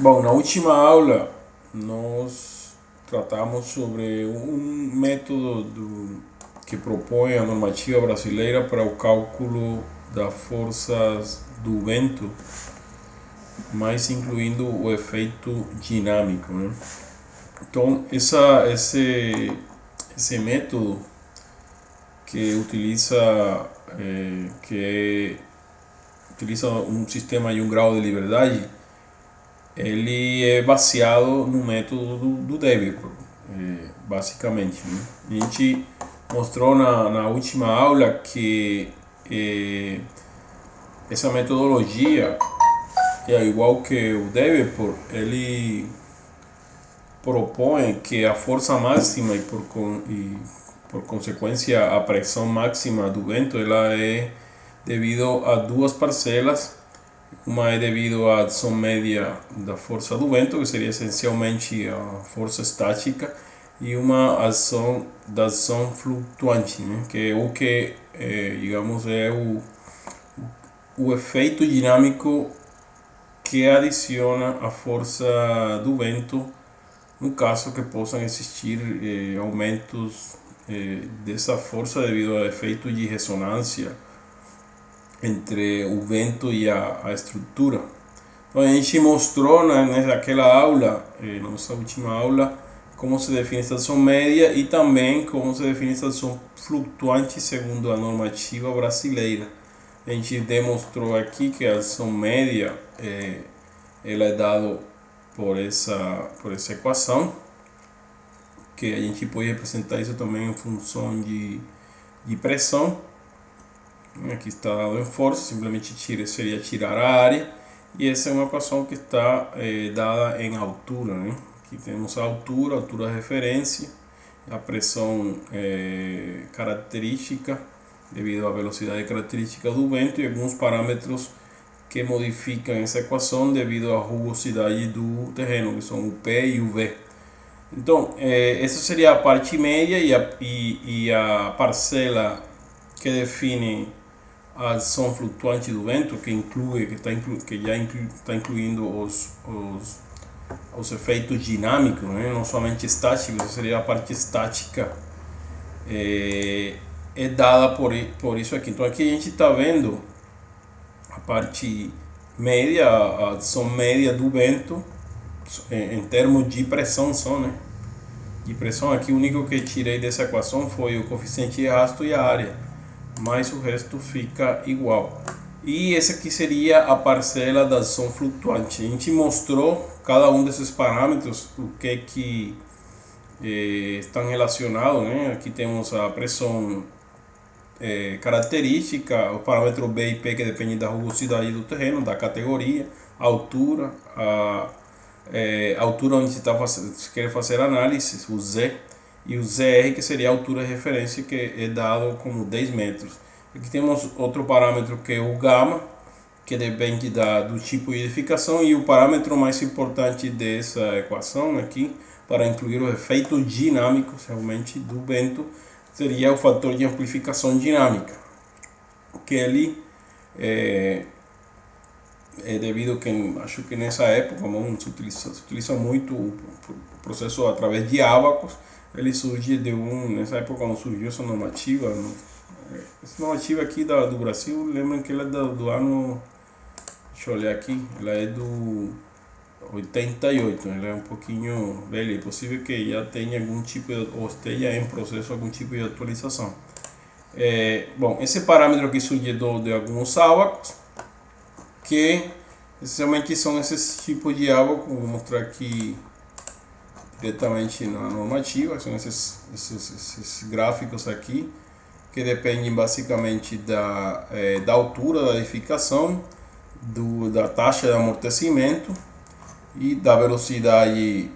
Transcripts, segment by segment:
Bom, na última aula nós tratamos sobre um método que propõe a normativa brasileira para o cálculo das forças do vento, mas incluindo o efeito dinâmico, né? Então, esse método que utiliza, utiliza um sistema de um grau de liberdade, ele é baseado no método do Dever, basicamente, né? A gente mostrou na última aula que essa metodologia é igual que o Dever, ele propõe que a força máxima e por consequência a pressão máxima do vento ela é devido a duas parcelas. Uma é devido à ação média da força do vento, que seria essencialmente a força estática, e uma ação da ação flutuante, né? Que é o que, digamos, é o efeito dinâmico que adiciona a força do vento no caso que possam existir aumentos dessa força devido ao efeito de ressonância entre o vento e a estrutura. Então a gente mostrou naquela aula, nossa última aula, como se define essa ação média e também como se define essa ação flutuante segundo a normativa brasileira. A gente demonstrou aqui que a ação média ela é dada por essa equação, que a gente pode representar isso também em função de pressão. Aqui está dado em força, simplesmente seria tirar a área, e essa é uma equação que está dada em altura, né? Aqui temos a altura de referência, a pressão característica devido à velocidade característica do vento e alguns parâmetros que modificam essa equação devido à rugosidade do terreno, que são o P e o V. Então, essa seria a parte média e a parcela que define a ação flutuante do vento, que já está incluindo os efeitos dinâmicos, né? Não somente estáticos. Essa seria a parte estática, é dada por isso aqui. Então aqui a gente está vendo a parte média, a ação média do vento em termos de pressão só, né? De pressão aqui, o único que tirei dessa equação foi o coeficiente de arrasto e a área, mas o resto fica igual. E essa aqui seria a parcela da ação flutuante. A gente mostrou cada um desses parâmetros, o que estão relacionados, né? Aqui temos a pressão característica, o parâmetro B e P que depende da rugosidade do terreno, da categoria, a altura, a altura onde se quer fazer análise, o Z, e o ZR que seria a altura de referência, que é dado como 10 metros. Aqui temos outro parâmetro que é o gama, que depende do tipo de edificação, e o parâmetro mais importante dessa equação aqui, para incluir os efeitos dinâmicos realmente do vento, seria o fator de amplificação dinâmica, que ele é devido que acho que nessa época, como se utiliza muito o processo através de ábacos, ele surge nessa época quando surgiu essa normativa, essa normativa aqui do Brasil, lembram que ela é do ano, deixa eu olhar aqui, ela é do 88, ela é um pouquinho velha, é possível que já tenha algum tipo ou esteja em processo algum tipo de atualização. Bom, esse parâmetro aqui surgiu de alguns ábacos, que essencialmente são esses tipos de ábacos. Vou mostrar aqui diretamente na normativa, são esses gráficos aqui, que dependem basicamente da altura da edificação, da taxa de amortecimento e da velocidade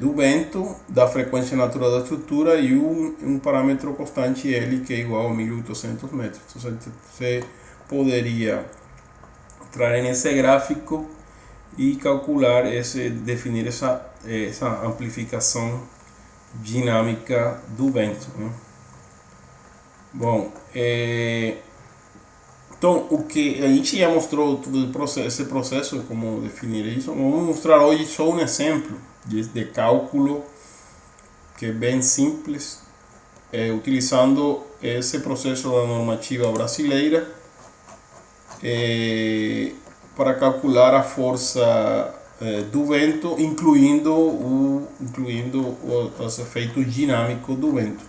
do vento, da frequência natural da estrutura e um parâmetro constante L que é igual a 1800 metros. Então você poderia entrar nesse gráfico e calcular definir essa amplificação dinâmica do vento, né? Bom, Então, o que a gente já mostrou esse processo, como definir isso, vamos mostrar hoje só um exemplo de cálculo que é bem simples, utilizando esse processo da normativa brasileira para calcular a força do vento, incluindo os efeitos dinâmicos do vento.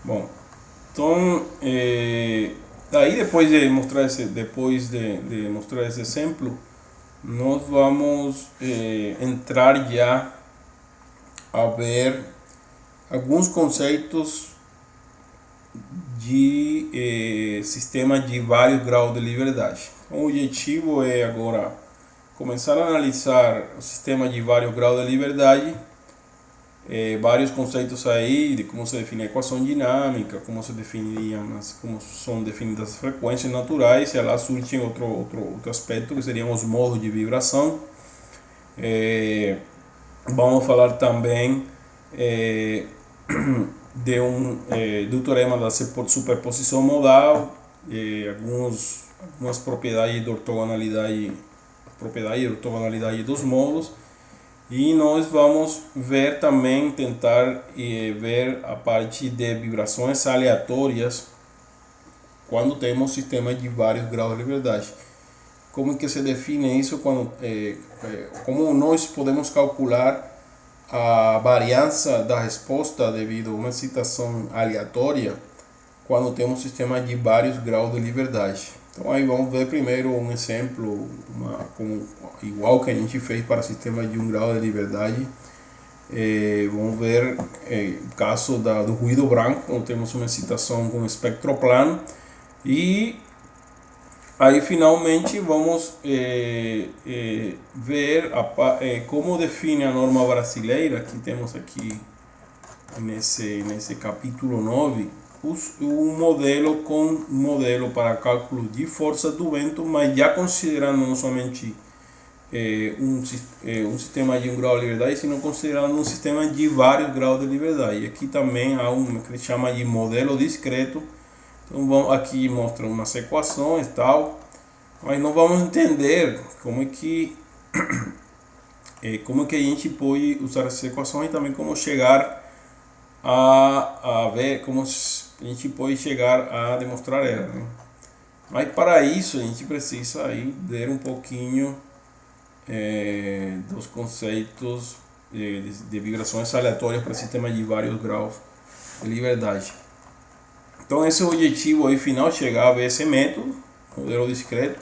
Bom, então, daí depois de mostrar esse exemplo, nós vamos entrar já a ver alguns conceitos de sistema de vários graus de liberdade. Então, o objetivo é agora começar a analisar o sistema de vários graus de liberdade, vários conceitos aí de como se define a equação dinâmica, como são definidas as frequências naturais, e lá surge outro aspecto que seriam os modos de vibração. Vamos falar também do teorema da superposição modal, algumas propriedades de ortogonalidade dos modos, e nós vamos ver também, tentar ver a parte de vibrações aleatórias quando temos sistemas de vários graus de liberdade. Como que se define isso? Como nós podemos calcular a variância da resposta devido a uma excitação aleatória quando temos um sistema de vários graus de liberdade. Então aí vamos ver primeiro um exemplo, igual que a gente fez para o sistema de 1 grau de liberdade. Vamos ver o caso do ruído branco, quando temos uma excitação com espectro plano, e aí finalmente vamos ver como define a norma brasileira, que temos aqui nesse capítulo 9, um modelo para cálculo de força do vento, mas já considerando não somente um sistema de 1 grau de liberdade, sino considerando um sistema de vários graus de liberdade. E aqui também há um que se chama de modelo discreto. Então aqui mostra umas equações e tal, mas não vamos entender como é que a gente pode usar essas equações e também como chegar a ver como a gente pode chegar a demonstrar ela, né? Mas para isso a gente precisa aí ver um pouquinho dos conceitos de vibrações aleatórias para sistemas de vários graus de liberdade. Então esse é o objetivo aí final, chegar a ver esse método, modelo discreto,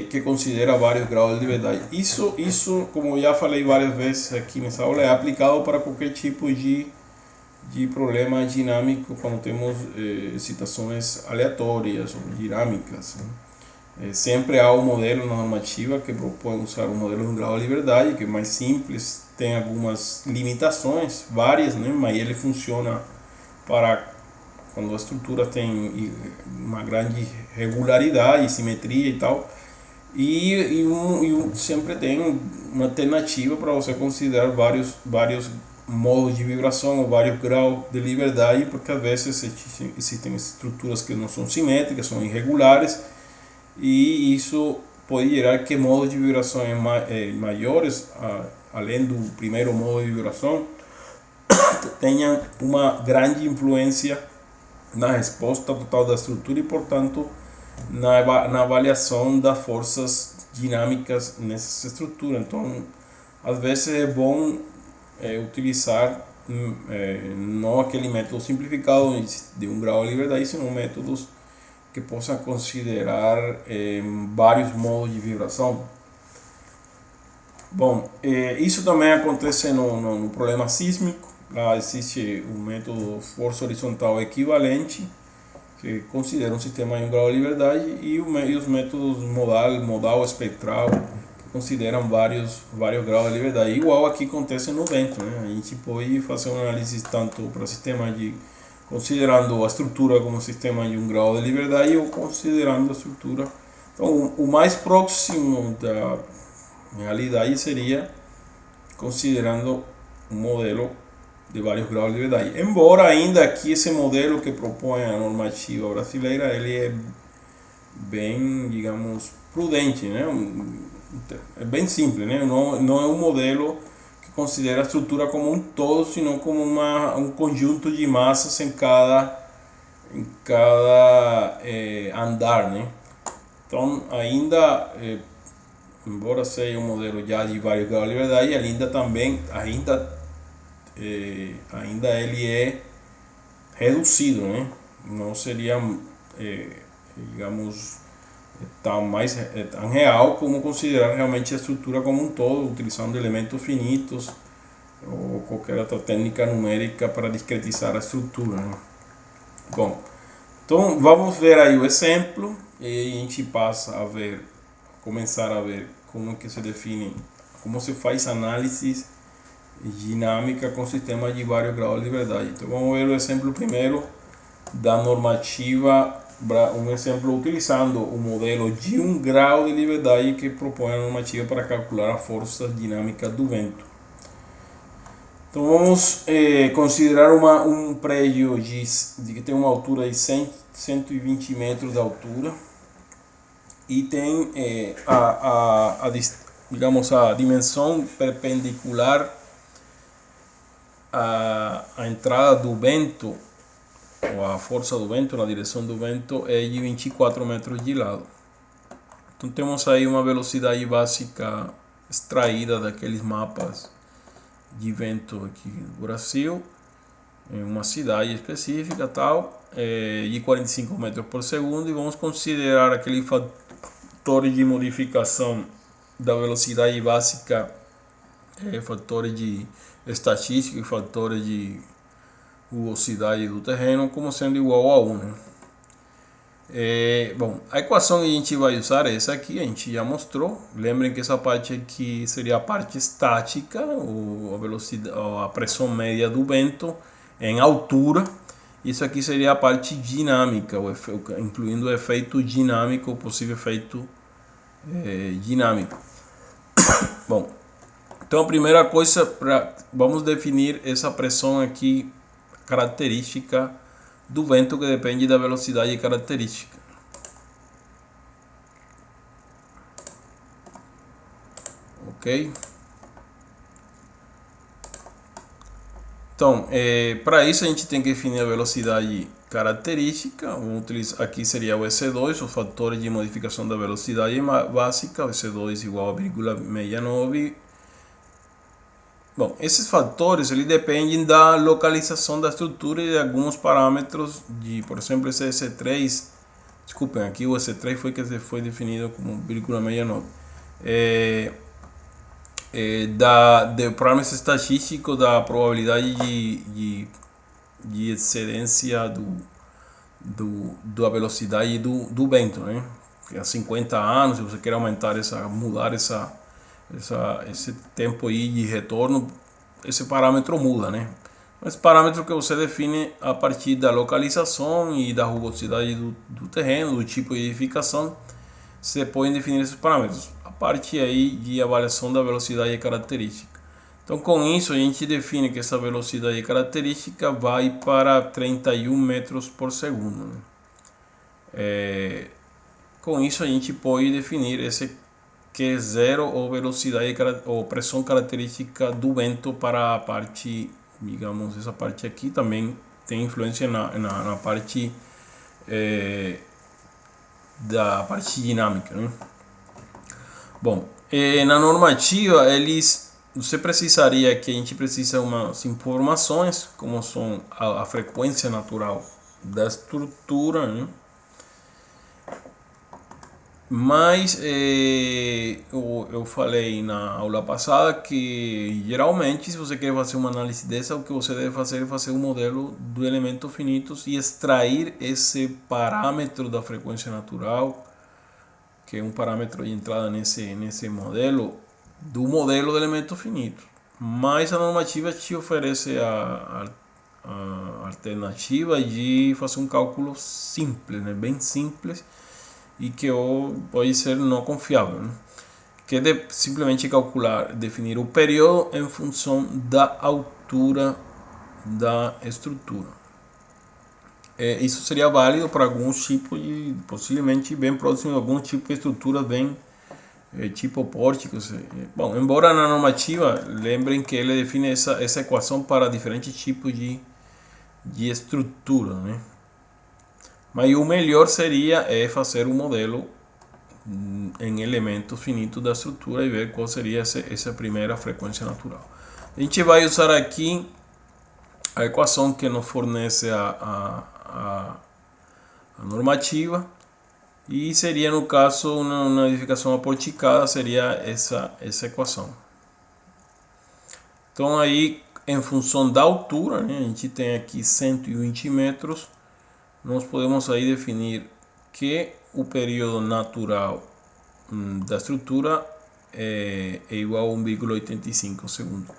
que considera vários graus de liberdade. Isso, como já falei várias vezes aqui nessa aula, é aplicado para qualquer tipo de problema dinâmico quando temos excitações aleatórias ou dinâmicas, né? Sempre há um modelo na normativa que propõe usar um modelo de grau de liberdade, que é mais simples, tem algumas limitações, várias, né? Mas ele funciona para quando a estrutura tem uma grande regularidade, simetria e tal, e sempre tem uma alternativa para você considerar vários modos de vibração ou vários graus de liberdade, porque às vezes existem estruturas que não são simétricas, são irregulares, e isso pode gerar que modos de vibração maiores, além do primeiro modo de vibração, tenham uma grande influência na resposta total da estrutura e, portanto, na avaliação das forças dinâmicas nessa estrutura. Então, às vezes é bom utilizar não aquele método simplificado de 1 grau de liberdade, senão métodos que possam considerar vários modos de vibração. Bom, isso também acontece no problema sísmico. Lá existe um método força horizontal equivalente, que considera um sistema em 1 grau de liberdade, e os métodos modal espectral, que consideram vários graus de liberdade. Igual aqui acontece no vento, né? A gente pode fazer uma análise tanto para sistema considerando a estrutura como sistema de 1 grau de liberdade, ou considerando a estrutura. Então, o mais próximo da realidade seria considerando um modelo de vários graus de liberdade. Embora ainda aqui esse modelo que propõe a normativa brasileira, ele é bem, digamos, prudente, né? É bem simples, né? Não é um modelo que considera a estrutura como um todo, sino como um conjunto de massas em cada andar, né? Então, ainda, embora seja um modelo já de vários graus de liberdade, ainda ele é reduzido, né? Não seria, digamos, tão real como considerar realmente a estrutura como um todo, utilizando elementos finitos ou qualquer outra técnica numérica para discretizar a estrutura, né? Bom, então vamos ver aí o exemplo e aí a gente passa a começar a ver como que se define, como se faz análise dinâmica com sistemas de vários graus de liberdade. Então vamos ver o exemplo primeiro da normativa, um exemplo utilizando o modelo de 1 grau de liberdade que propõe a normativa para calcular a força dinâmica do vento. Então vamos considerar um prédio que tem uma altura de 120 metros de altura e tem digamos, a dimensão perpendicular à entrada do vento, ou a força do vento, na direção do vento, é de 24 metros de lado. Então temos aí uma velocidade básica extraída daqueles mapas de vento aqui no Brasil, em uma cidade específica, de 45 metros por segundo, e vamos considerar aqueles fatores de modificação da velocidade básica, fatores de estatística e fatores de rugosidade do terreno como sendo igual a 1, né? Bom, a equação que a gente vai usar é essa aqui, a gente já mostrou. Lembrem que essa parte aqui seria a parte estática, ou a velocidade, ou a pressão média do vento em altura. Isso aqui seria a parte dinâmica, incluindo o efeito dinâmico, o possível efeito dinâmico. Bom, então a primeira coisa, vamos definir essa pressão aqui característica do vento, que depende da velocidade característica. Ok? Então, para isso a gente tem que definir a velocidade característica. Vamos utilizar, aqui seria o EC2, os fatores de modificação da velocidade básica, o EC2 igual a 0,69. Bom, esses fatores eles dependem da localização da estrutura e de alguns parâmetros, por exemplo, esse EC3, desculpem, aqui o EC3 foi definido como 0,69, de parâmetros estatísticos da probabilidade de excedência da velocidade do vento, né? Há 50 anos, se você quer mudar esse tempo aí de retorno, esse parâmetro muda, né? Esse parâmetro que você define a partir da localização e da rugosidade do terreno, do tipo de edificação, você pode definir esses parâmetros. A parte aí de avaliação da velocidade característica. Então, com isso a gente define que essa velocidade característica vai para 31 metros por segundo, né? Com isso a gente pode definir esse Q0 ou velocidade ou pressão característica do vento para a parte, digamos, essa parte aqui também tem influência na parte da parte dinâmica, né? Bom, na normativa você precisaria que a gente precisa umas informações como são a frequência natural da estrutura, né? Mas eu falei na aula passada que geralmente, se você quer fazer uma análise dessa, o que você deve fazer é fazer um modelo de elementos finitos e extrair esse parâmetro da frequência natural, que é um parâmetro de entrada nesse modelo, do modelo de elementos finitos. Mas a normativa te oferece a alternativa de fazer um cálculo simples, né? Bem simples, e que pode ser não confiável, né? Que simplesmente definir o período em função da altura da estrutura. Isso seria válido para alguns tipos de, possivelmente bem próximo a algum tipo de estrutura bem tipo pórticos. Bom, embora na normativa, lembrem que ele define essa equação para diferentes tipos de estrutura, né? Mas o melhor seria fazer um modelo em elementos finitos da estrutura e ver qual seria essa primeira frequência natural. A gente vai usar aqui a equação que nos fornece a normativa, e seria, no caso, uma edificação aporticada, seria essa equação. Então aí, em função da altura, né, a gente tem aqui 120 metros, nós podemos aí definir que o período natural da estrutura é igual a 1,85 segundos.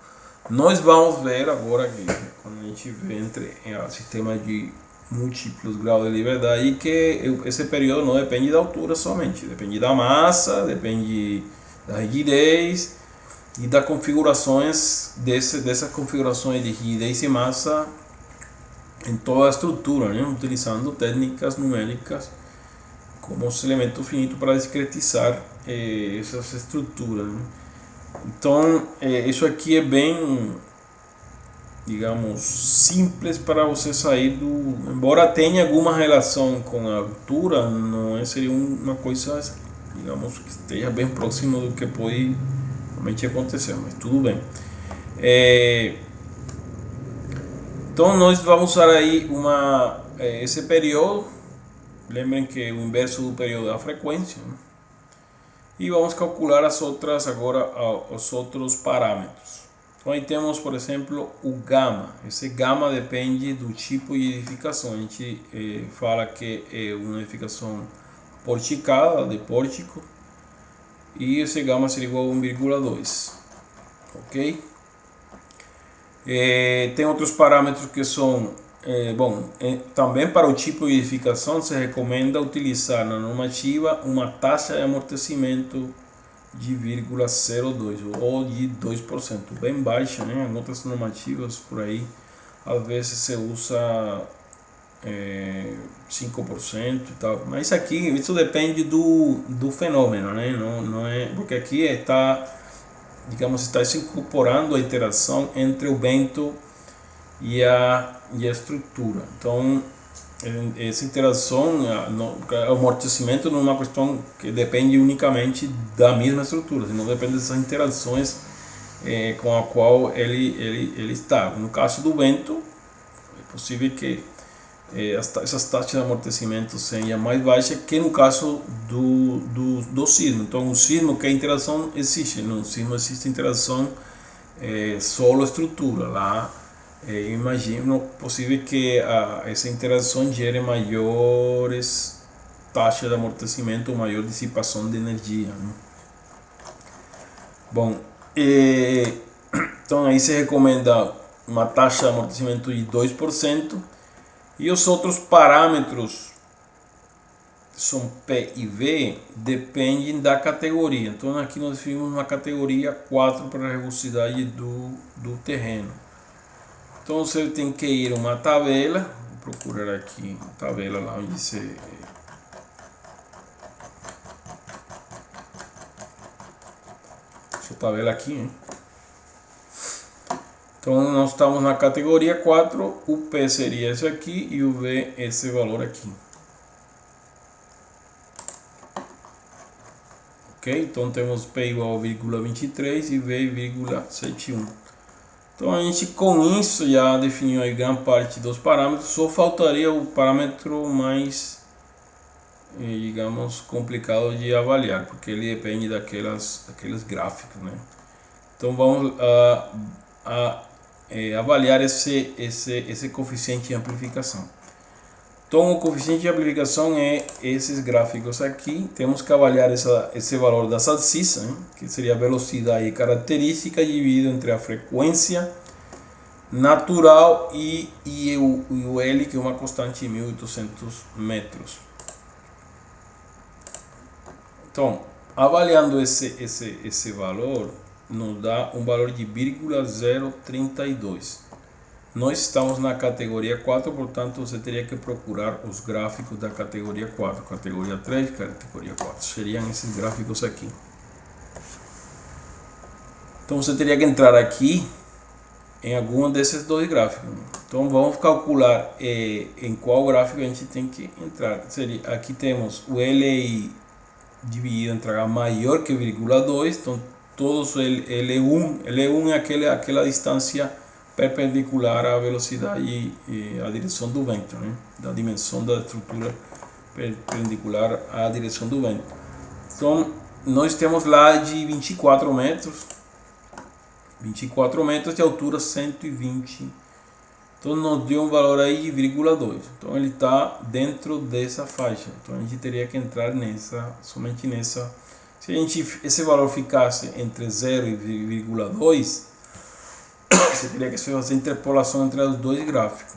Nós vamos ver agora que quando a gente entra em sistema de múltiplos graus de liberdade, que esse período não depende da altura somente, depende da massa, depende da rigidez e das configurações dessas configurações de rigidez e massa em toda a estrutura, né? Utilizando técnicas numéricas como os elementos finitos para discretizar essas estruturas, né? Então, isso aqui é bem, digamos, simples para você sair do... Embora tenha alguma relação com a altura, não seria uma coisa, digamos, que esteja bem próximo do que pode realmente acontecer, mas tudo bem. Então, nós vamos usar aí esse período. Lembrem que o inverso do período é a frequência, né? E vamos calcular os outros parâmetros. Então aí temos, por exemplo, o gama. Esse gama depende do tipo de edificação. A gente fala que é uma edificação porticada, de pórtico, e esse gama seria igual a 1,2. Ok? Tem outros parâmetros que são... também para o tipo de edificação se recomenda utilizar na normativa uma taxa de amortecimento de 0,02 ou de 2%, bem baixa, né? Em outras normativas por aí, às vezes se usa 5% e tal, mas isso depende do fenômeno, né? Não é, porque aqui está se incorporando a interação entre o vento e a estrutura. Então, essa interação, o amortecimento não é uma questão que depende unicamente da mesma estrutura, não depende dessas interações com a qual ele está. No caso do vento, é possível que essas taxas de amortecimento sejam mais baixas que no caso do sismo. Então, o sismo, que a interação existe, no sismo existe interação solo-estrutura. Lá, imagino possível que essa interação gere maiores taxas de amortecimento, maior dissipação de energia, né? Bom, então aí se recomenda uma taxa de amortecimento de 2%, e os outros parâmetros, são P e V, dependem da categoria. Então aqui nós definimos uma categoria 4 para a rugosidade do terreno. Então você tem que ir a uma tabela, vou procurar aqui a tabela lá onde você... Essa tabela aqui, hein? Então nós estamos na categoria 4, o P seria esse aqui e o V esse valor aqui. Ok? Então temos P igual a 0,23 e V 0,71. Então a gente com isso já definiu aí grande parte dos parâmetros, só faltaria o parâmetro mais, digamos, complicado de avaliar, porque ele depende daqueles gráficos, né? Então vamos avaliar esse coeficiente de amplificação. Então o coeficiente de amplificação é esses gráficos aqui. Temos que avaliar esse valor das abscissas, né? Que seria a velocidade característica dividido entre a frequência natural e o L, que é uma constante de 1800 metros. Então, avaliando esse valor, nos dá um valor de 0,032. Nós estamos na categoria 4, portanto você teria que procurar os gráficos da categoria 4, categoria 3, categoria 4. Seriam esses gráficos aqui. Então você teria que entrar aqui em algum desses dois gráficos. Então vamos calcular em qual gráfico a gente tem que entrar. Aqui temos o LI dividido entre H maior que 0,2. Então todos L1 é aquela distância perpendicular à velocidade e à direção do vento, né? Da dimensão da estrutura perpendicular à direção do vento. Então nós temos lá de 24 metros de altura, 120. Então nos deu um valor aí de 0,2. Então ele está dentro dessa faixa. Então a gente teria que entrar somente nessa. Se esse valor ficasse entre 0 e 0,2, você teria que fazer a interpolação entre os dois gráficos.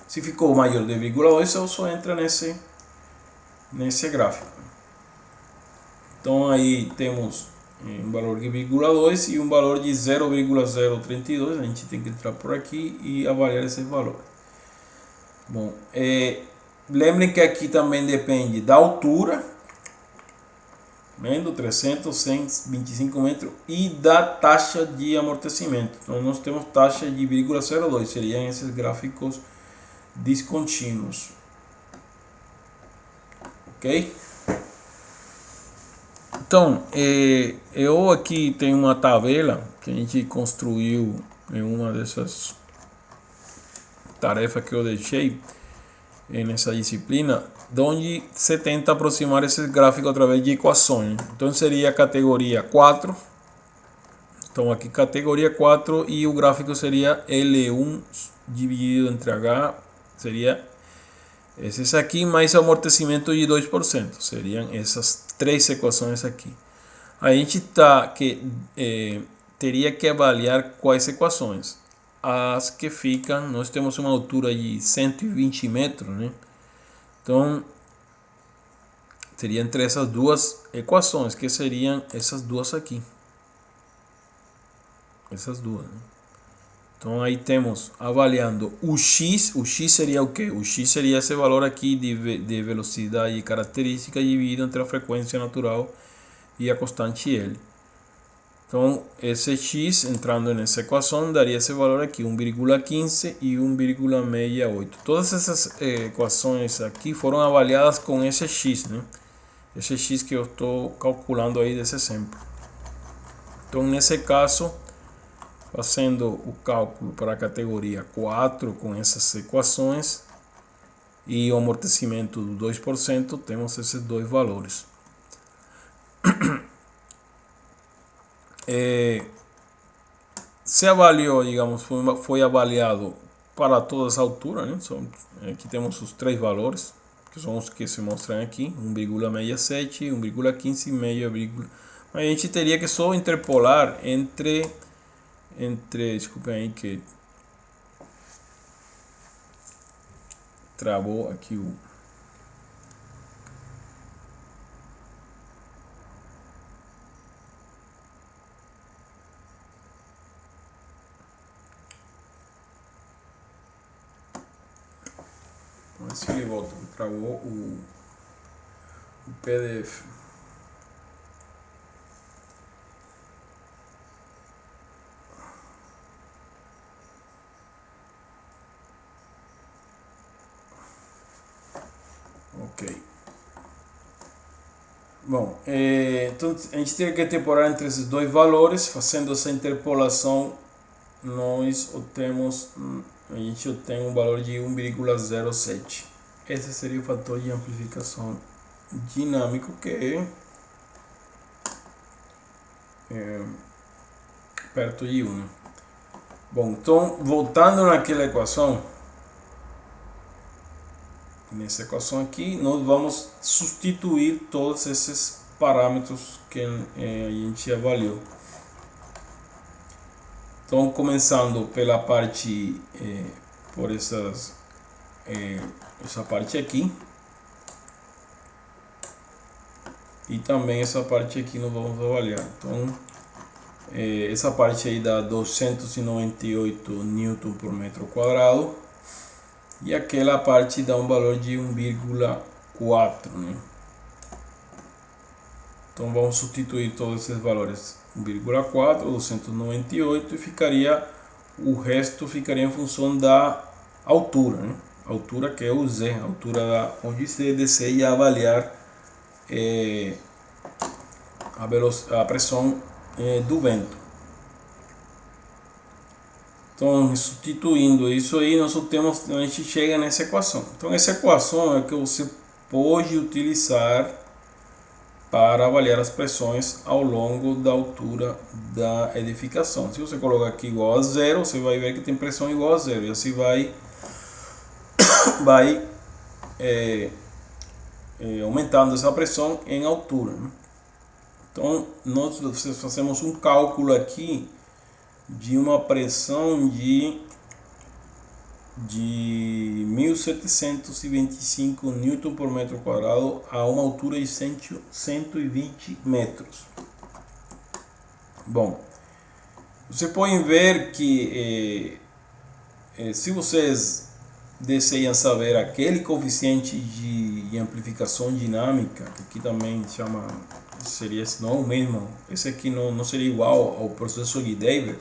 Se ficou maior de 0,2, você só entra nesse gráfico. Então aí temos um valor de 0,2 e um valor de 0,032. A gente tem que entrar por aqui e avaliar esse valor. Bom, lembrem que aqui também depende da altura, vendo 300, 125 metros, e da taxa de amortecimento. Então nós temos taxa de 0,02, seriam esses gráficos descontínuos. Ok? Então, eu aqui tenho uma tabela que a gente construiu em uma dessas tarefas que eu deixei nessa disciplina, onde você tenta aproximar esse gráfico através de equações. Então seria a categoria 4. Então aqui categoria 4 e o gráfico seria L1 dividido entre H, seria esses aqui mais amortecimento de 2%. Seriam essas três equações aqui. A gente teria que avaliar quais equações. As que ficam, nós temos uma altura de 120 metros, né? Então seria entre essas duas equações, que seriam essas duas aqui. Essas duas, né? Então aí temos avaliando o x seria o que? O x seria esse valor aqui de velocidade característica dividido entre a frequência natural e a constante L. Então esse x entrando nessa equação daria esse valor aqui, 1,15 e 1,68. Todas essas equações aqui foram avaliadas com esse x, né? Esse x que eu estou calculando aí desse exemplo. Então nesse caso, fazendo o cálculo para a categoria 4 com essas equações e o amortecimento do 2%, temos esses dois valores. Se avaliou, digamos, foi avaliado para todas as alturas, né? Aqui temos os três valores, que são os que se mostram aqui, 1,67, 1,15 e meio. Mas a gente teria que só interpolar entre desculpem aí que travou aqui o vamos ver se ele volta, travou o PDF. Ok. Bom, então a gente tem que interpolar entre esses dois valores. Fazendo essa interpolação, a gente obtém um valor de 1,07. Esse seria o fator de amplificação dinâmico, que é perto de 1. Né? Bom, então voltando naquela equação, nessa equação aqui, nós vamos substituir todos esses parâmetros que a gente avaliou. Então, começando pela parte, por essa parte aqui, e também essa parte aqui nós vamos avaliar. Então, essa parte aí dá 298 Newton por metro quadrado e aquela parte dá um valor de 1,4, né? Então vamos substituir todos esses valores, 1,4, 298 e ficaria, o resto ficaria em função da altura, né? Altura que é o Z, a altura onde você deseja avaliar a pressão do vento. Então, substituindo isso aí, a gente chega nessa equação. Então, essa equação é que você pode utilizar para avaliar as pressões ao longo da altura da edificação. Se você colocar aqui igual a zero, você vai ver que tem pressão igual a zero, e assim vai aumentando essa pressão em altura, né? Então, nós fazemos um cálculo aqui de uma pressão de 1725 Newton por metro quadrado a uma altura de 120 metros. Bom, vocês podem ver que se vocês desejam saber aquele coeficiente de amplificação dinâmica, que aqui também chama, seria esse não o mesmo, esse aqui não seria igual ao processo de Debye,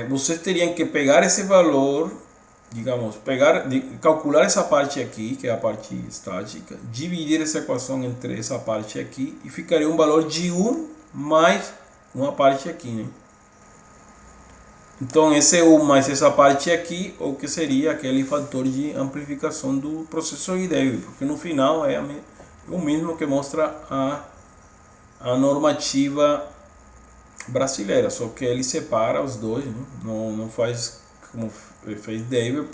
vocês teriam que pegar esse valor, digamos, calcular essa parte aqui, que é a parte estática, dividir essa equação entre essa parte aqui e ficaria um valor de 1 mais uma parte aqui, né? Então esse 1 mais essa parte aqui, o que seria aquele fator de amplificação do processo de Debye, porque no final é o mesmo que mostra a normativa brasileira, só que ele separa os dois, né? Não faz como fez Debye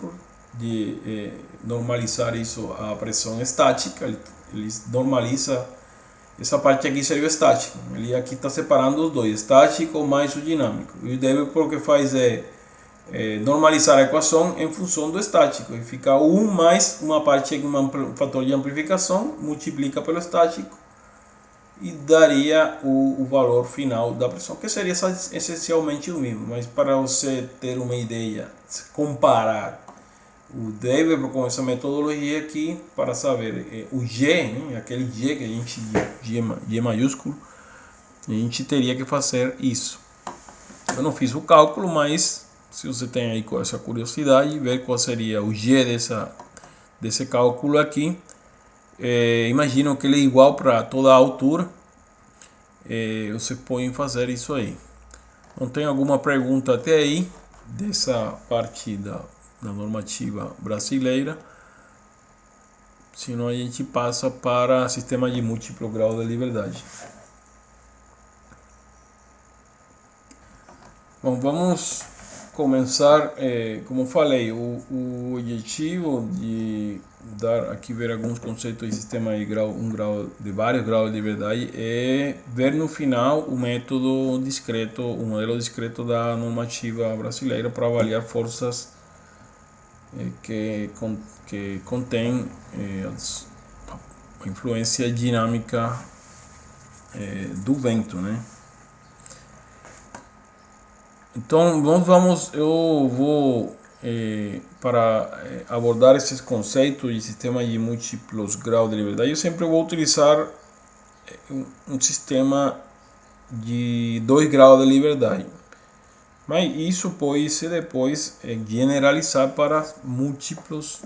de normalizar isso a pressão estática, ele normaliza essa parte aqui, seria o estático, ele aqui está separando os dois, estático mais o dinâmico, e o Debye o que faz é normalizar a equação em função do estático, e fica 1 mais uma parte aqui, um fator de amplificação, multiplica pelo estático e daria o valor final da pressão, que seria essencialmente o mesmo, mas para você ter uma ideia, comparar o Debye com essa metodologia aqui, para saber o G, né, aquele G que a gente, G maiúsculo, a gente teria que fazer isso. Eu não fiz o cálculo, mas se você tem aí essa curiosidade, ver qual seria o G desse cálculo aqui, imagino que ele é igual para toda a altura, você pode fazer isso aí. Não tem alguma pergunta até aí dessa parte da normativa brasileira? Senão a gente passa para sistema de múltiplo grau de liberdade. Bom, vamos começar, como falei, o objetivo de dar aqui ver alguns conceitos de sistema de grau, de vários graus de liberdade, é ver no final o método discreto, o modelo discreto da normativa brasileira para avaliar forças que contém a influência dinâmica do vento, né? Então eu vou para abordar esses conceitos de sistema de múltiplos graus de liberdade, eu sempre vou utilizar um sistema de 2 graus de liberdade, mas isso pode-se depois generalizar para múltiplos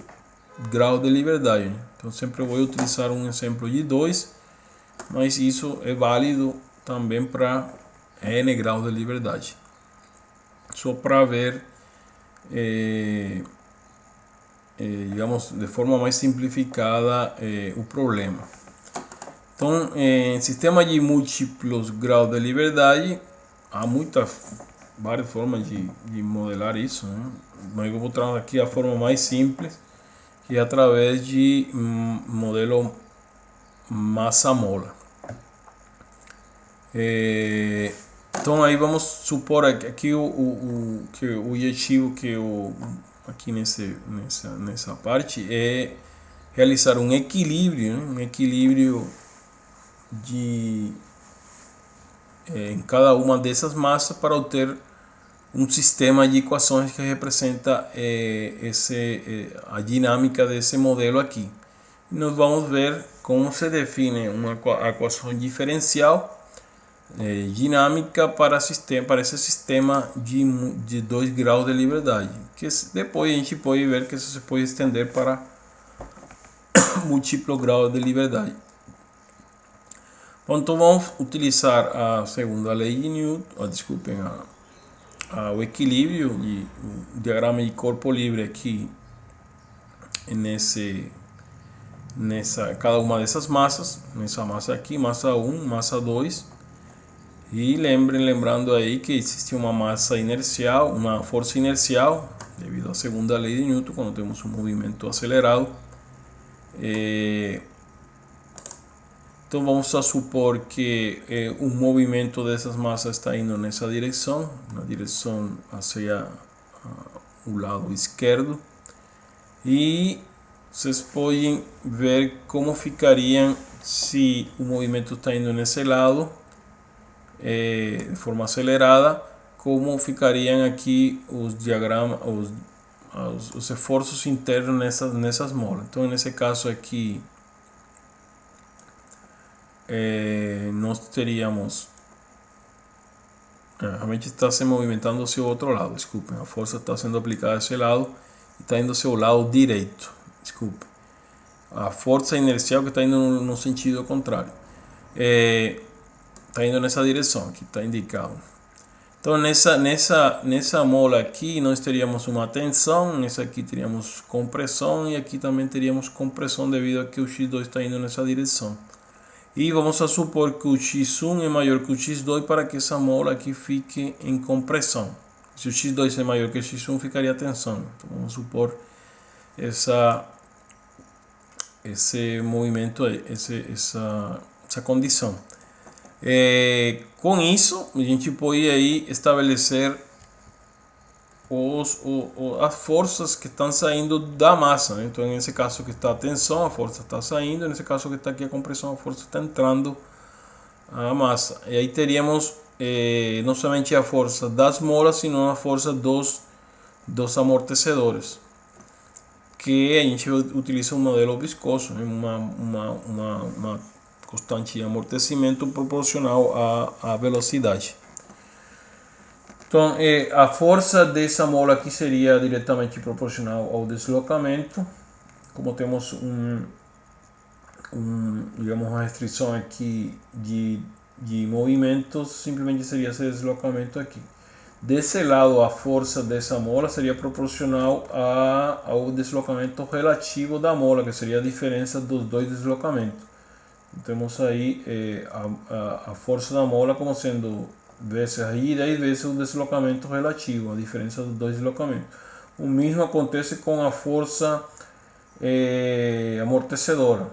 graus de liberdade. Então sempre vou utilizar um exemplo de 2, mas isso é válido também para N graus de liberdade. Só para ver, digamos, de forma mais simplificada o problema. Então, em sistema de múltiplos graus de liberdade, há várias formas de modelar isso, né? Mas eu vou trazer aqui a forma mais simples, que é através de modelo massa-mola. Então aí vamos supor aqui o objetivo aqui nessa parte é realizar um equilíbrio, né? Um equilíbrio em cada uma dessas massas para obter um sistema de equações que representa a dinâmica desse modelo aqui. E nós vamos ver como se define uma equação diferencial dinâmica para esse sistema de 2 graus de liberdade, que depois a gente pode ver que isso se pode estender para múltiplo grau de liberdade. Bom, então vamos utilizar a segunda lei de Newton, desculpem, o equilíbrio, o diagrama de corpo livre aqui cada uma dessas massas, nessa massa aqui, massa 1, massa 2, e lembrando aí que existe uma massa inercial, uma força inercial, devido à segunda lei de Newton, quando temos um movimento acelerado. Então vamos supor que o movimento dessas massas está indo nessa direção, na direção hacia o lado esquerdo, e vocês podem ver como ficariam se o movimento está indo nesse lado de forma acelerada, como ficariam aqui os diagramas, os esforços internos nessas molas. Então nesse caso aqui nós teríamos realmente está se movimentando hacia o outro lado, desculpem, a força está sendo aplicada a esse lado e está indo hacia o lado direito, desculpe, a força inercial que está indo no sentido contrário, está indo nessa direção que está indicado. Então nessa mola aqui nós teríamos uma tensão, nessa aqui teríamos compressão e aqui também teríamos compressão devido a que o X2 está indo nessa direção. E vamos supor que o X1 é maior que o X2 para que essa mola aqui fique em compressão. Se o X2 é maior que o X1, ficaria tensão. Então vamos supor esse movimento aí, essa condição. Com isso a gente pode aí estabelecer as forças que estão saindo da massa, né? Então nesse caso que está a tensão, a força está saindo, nesse caso que está aqui a compressão, a força está entrando a massa. E aí teríamos não somente a força das molas, sino a força dos amortecedores, que a gente utiliza um modelo viscoso, né? uma constante de amortecimento proporcional à velocidade. Então a força dessa mola aqui seria diretamente proporcional ao deslocamento. Como temos digamos uma restrição aqui de movimentos, simplesmente seria esse deslocamento aqui. Desse lado, a força dessa mola seria proporcional ao deslocamento relativo da mola, que seria a diferença dos dois deslocamentos. Temos aí a força da mola como sendo vezes a ida e vezes o deslocamento relativo, a diferença dos dois deslocamentos. O mesmo acontece com a força amortecedora.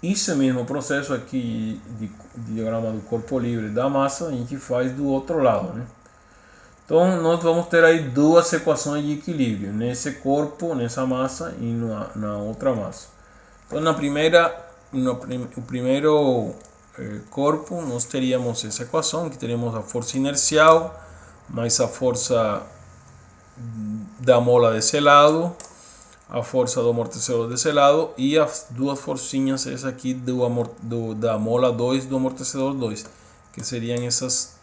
Esse mesmo processo aqui de diagrama do corpo livre da massa a gente faz do outro lado, né? Então nós vamos ter aí duas equações de equilíbrio, nesse corpo, nessa massa e na outra massa. Então o primeiro corpo nós teríamos essa equação, que teríamos a força inercial mais a força da mola desse lado, a força do amortecedor desse lado e as duas forcinhas essa aqui da mola 2 do amortecedor 2, que seriam essas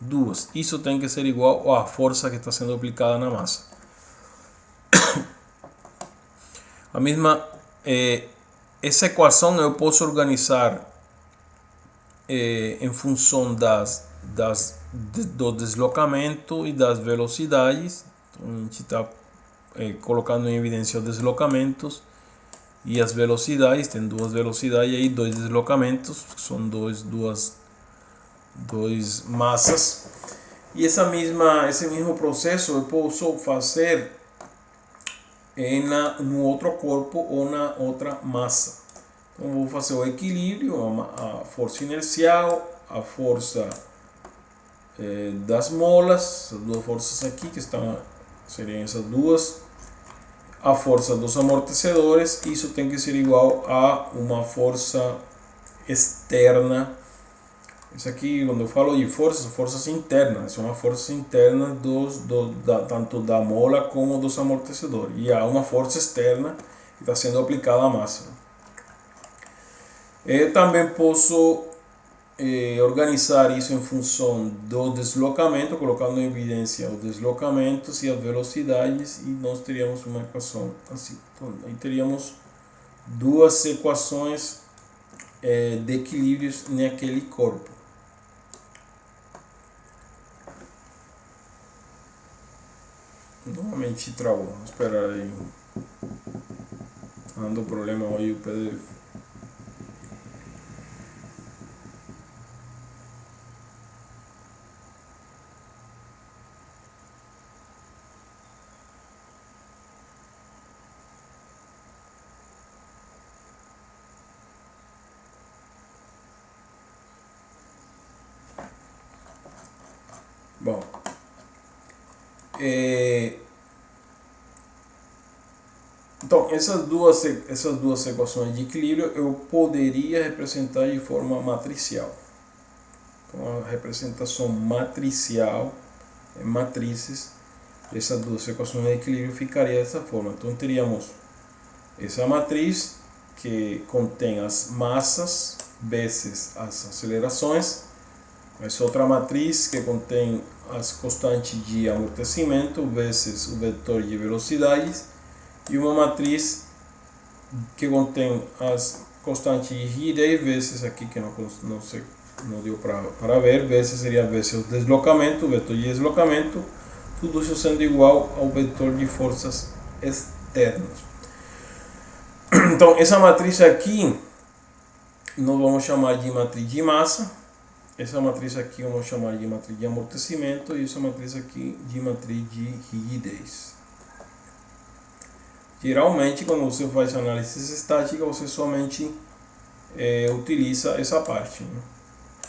duas. Isso tem que ser igual à força que está sendo aplicada na massa. A mesma essa equação eu posso organizar em função do deslocamento e das velocidades. Então, a gente está colocando em evidência os deslocamentos e as velocidades. Tem duas velocidades aí, dois deslocamentos, que são duas massas. E esse mesmo processo eu posso fazer no outro corpo ou na outra massa. Então vou fazer o equilíbrio, a força inercial, a força das molas, as duas forças aqui que seriam essas duas, a força dos amortecedores. Isso tem que ser igual a uma força externa Isso aqui, quando eu falo de forças internas, são as forças internas tanto da mola como dos amortecedores. E há uma força externa que está sendo aplicada à massa. Eu também posso organizar isso em função do deslocamento, colocando em evidência os deslocamentos e as velocidades, e nós teríamos uma equação assim. Então, aí teríamos duas equações de equilíbrios naquele corpo. Novamente travou, vou esperar aí. Ando problema hoje o PDF. Bom, então essas duas equações de equilíbrio eu poderia representar de forma matricial. Então a representação matricial, matrizes, essas duas equações de equilíbrio ficaria dessa forma. Então teríamos essa matriz que contém as massas vezes as acelerações, essa outra matriz que contém as constantes de amortecimento vezes o vetor de velocidades, e uma matriz que contém as constantes de rigidez vezes aqui que não deu para ver, vezes o deslocamento, o vetor de deslocamento, tudo isso sendo igual ao vetor de forças externas. Então essa matriz aqui nós vamos chamar de matriz de massa, essa matriz aqui vamos chamar de matriz de amortecimento, e essa matriz aqui de matriz de rigidez. Geralmente, quando você faz análise estática, você somente utiliza essa parte, né?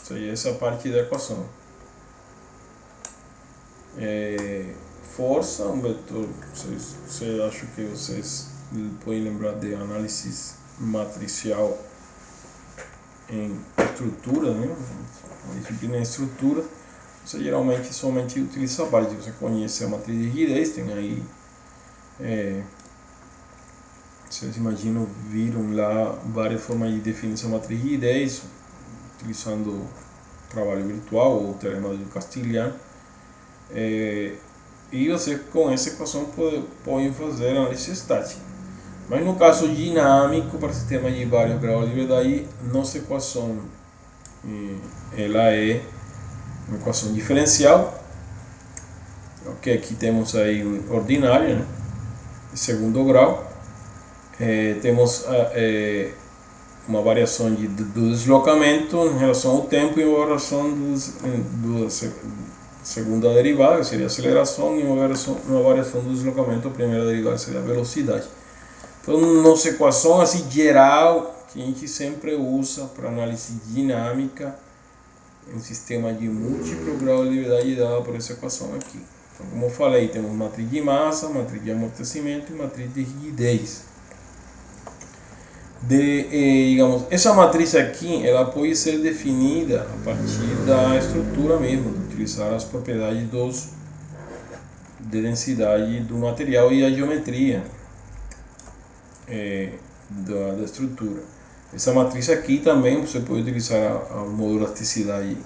Isso aí é essa parte da equação. Força, um vetor, você acha que vocês podem lembrar de análise matricial em estrutura, né? Disciplina em estrutura, você geralmente somente utiliza a base. Você conhece a matriz de rigidez, tem aí, vocês imaginam, viram lá várias formas de definir essa matriz de rigidez, utilizando o trabalho virtual ou o teorema do Castiglione, e você com essa equação pode fazer análise estática. Mas no caso dinâmico, para sistemas de vários graus de liberdade, nossa equação ela é uma equação diferencial. Ok, aqui temos aí um ordinário, né, de segundo grau. Temos uma variação do deslocamento em relação ao tempo e uma variação do segunda derivada, que seria a aceleração, e uma variação do deslocamento, a primeira derivada seria a velocidade. Então, nossa equação assim, geral, que a gente sempre usa para análise dinâmica em sistema de múltiplo grau de liberdade dada por essa equação aqui. Então, como eu falei, temos matriz de massa, matriz de amortecimento e matriz de rigidez. Digamos, essa matriz aqui ela pode ser definida a partir da estrutura mesmo, de utilizar as propriedades de densidade do material e a geometria da estrutura. Essa matriz aqui também você pode utilizar a módulo elasticidade.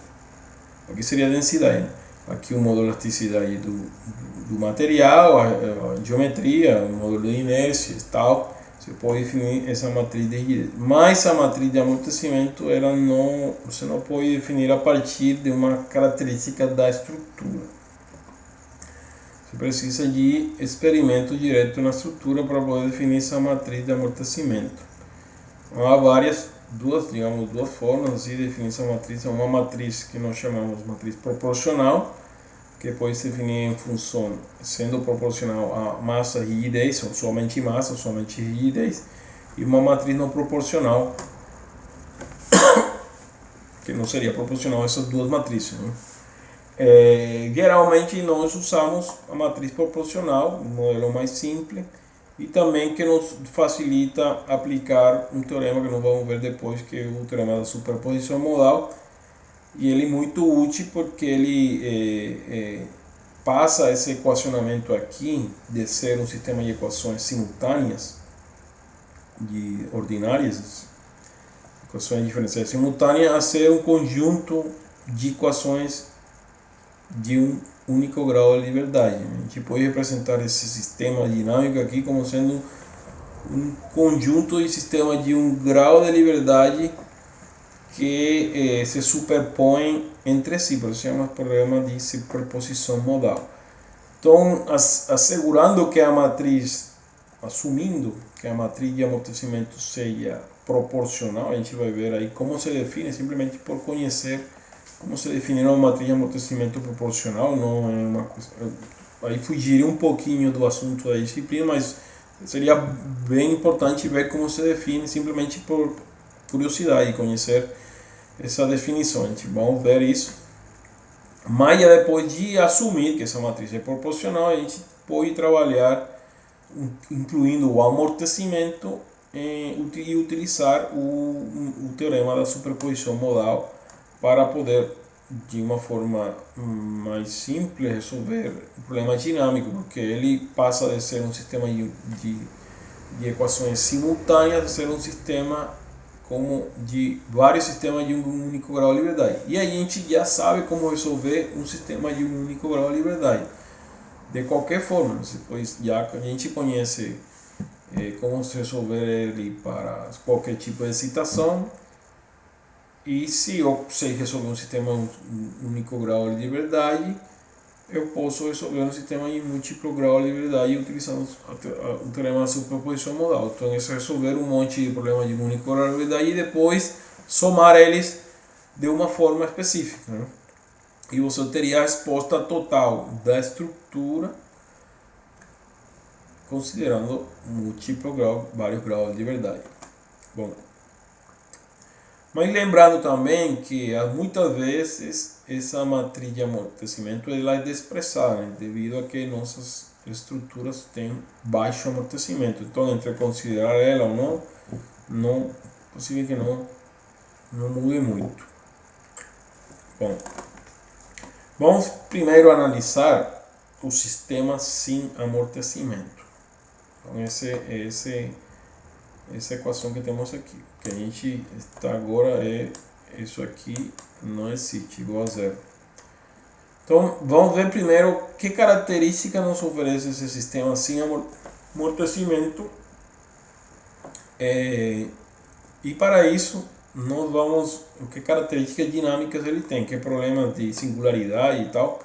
Aqui seria a densidade, né? Aqui o módulo elasticidade do material, a geometria, o módulo de inércia e tal. Você pode definir essa matriz de rigidez. Mas a matriz de amortecimento você não pode definir a partir de uma característica da estrutura. Você precisa de experimento direto na estrutura para poder definir essa matriz de amortecimento. Há duas formas de definir essa matriz. É uma matriz que nós chamamos de matriz proporcional, que pode se definir em função, sendo proporcional a massa e rigidez, ou somente massa, ou somente rigidez, e uma matriz não proporcional, que não seria proporcional a essas duas matrizes, né? Geralmente nós usamos a matriz proporcional, um modelo mais simples, e também que nos facilita aplicar um teorema que nós vamos ver depois, que é o teorema da superposição modal, E ele é muito útil porque ele passa esse equacionamento aqui de ser um sistema de equações simultâneas, de ordinárias, equações diferenciais simultâneas, a ser um conjunto de equações de um único grau de liberdade. A gente pode representar esse sistema dinâmico aqui como sendo um conjunto de sistemas de um grau de liberdade que se superpõem entre si, por isso chama problema de superposição modal. Então, assegurando que a matriz, assumindo que a matriz de amortecimento seja proporcional, a gente vai ver aí como se define, simplesmente por conhecer como se define uma matriz de amortecimento proporcional. Não é uma coisa, aí fugiria um pouquinho do assunto da disciplina, mas seria bem importante ver como se define, simplesmente por curiosidade, conhecer essa definição. A gente vai ver isso, mas depois de assumir que essa matriz é proporcional, a gente pode trabalhar incluindo o amortecimento e utilizar o teorema da superposição modal para poder, de uma forma mais simples, resolver o problema dinâmico, porque ele passa de ser um sistema de equações simultâneas a ser um sistema como de vários sistemas de um único grau de liberdade. E aí a gente já sabe como resolver um sistema de um único grau de liberdade. De qualquer forma, depois já a gente conhece como resolver ele para qualquer tipo de excitação. E se eu sei resolver um sistema de um único grau de liberdade, eu posso resolver um sistema de múltiplo grau de liberdade utilizando o teorema da superposição modal. Então, isso é resolver um monte de problemas de um único grau de liberdade e depois somar eles de uma forma específica, né? E você teria a resposta total da estrutura considerando múltiplo grau, vários graus de liberdade. Bom, mas lembrando também que muitas vezes essa matriz de amortecimento ela é desprezada, né? Devido a que nossas estruturas têm baixo amortecimento. Então, entre considerar ela ou não é possível que não mude muito. Bom, vamos primeiro analisar o sistema sem amortecimento. Então, essa equação que temos aqui. O que a gente está agora é isso aqui, não existe, igual a zero. Então, vamos ver primeiro que característica nos oferece esse sistema sem amortecimento. E para isso, nós vamos que características dinâmicas ele tem, que problemas de singularidade e tal,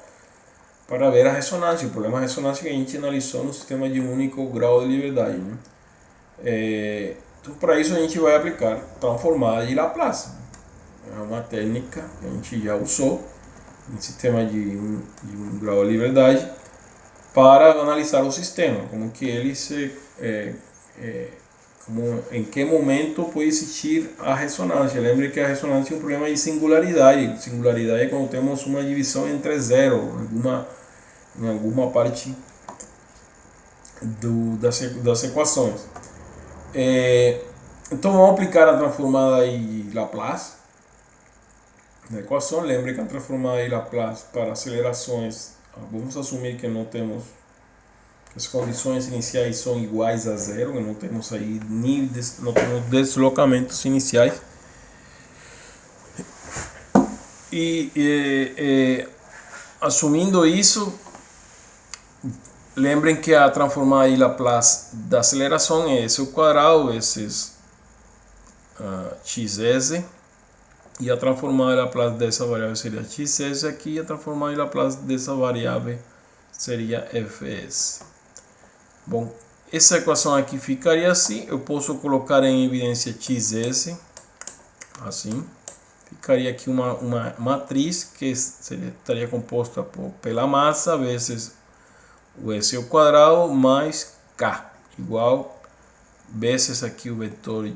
para ver a ressonância, o problema de ressonância que a gente analisou no sistema de um único grau de liberdade, né? Então, para isso a gente vai aplicar transformada de Laplace. É uma técnica que a gente já usou em sistema de um grau de liberdade para analisar o sistema, como que ele em que momento pode existir a ressonância. Lembre que a ressonância é um problema de singularidade. Singularidade é quando temos uma divisão entre zero em alguma parte das equações. Então vamos aplicar a transformada de Laplace na equação. Lembre que a transformada de Laplace para acelerações, vamos assumir que não temos, as condições iniciais são iguais a zero, que não temos aí não temos deslocamentos iniciais. Assumindo isso, lembrem que a transformada de Laplace da aceleração é S ao quadrado vezes xs, e a transformada de Laplace dessa variável seria xs aqui, e a transformada de Laplace dessa variável seria fs. Bom, essa equação aqui ficaria assim. Eu posso colocar em evidência xs, assim. Ficaria aqui uma matriz que estaria composta pela massa vezes o S ao quadrado mais K, igual vezes aqui o vetor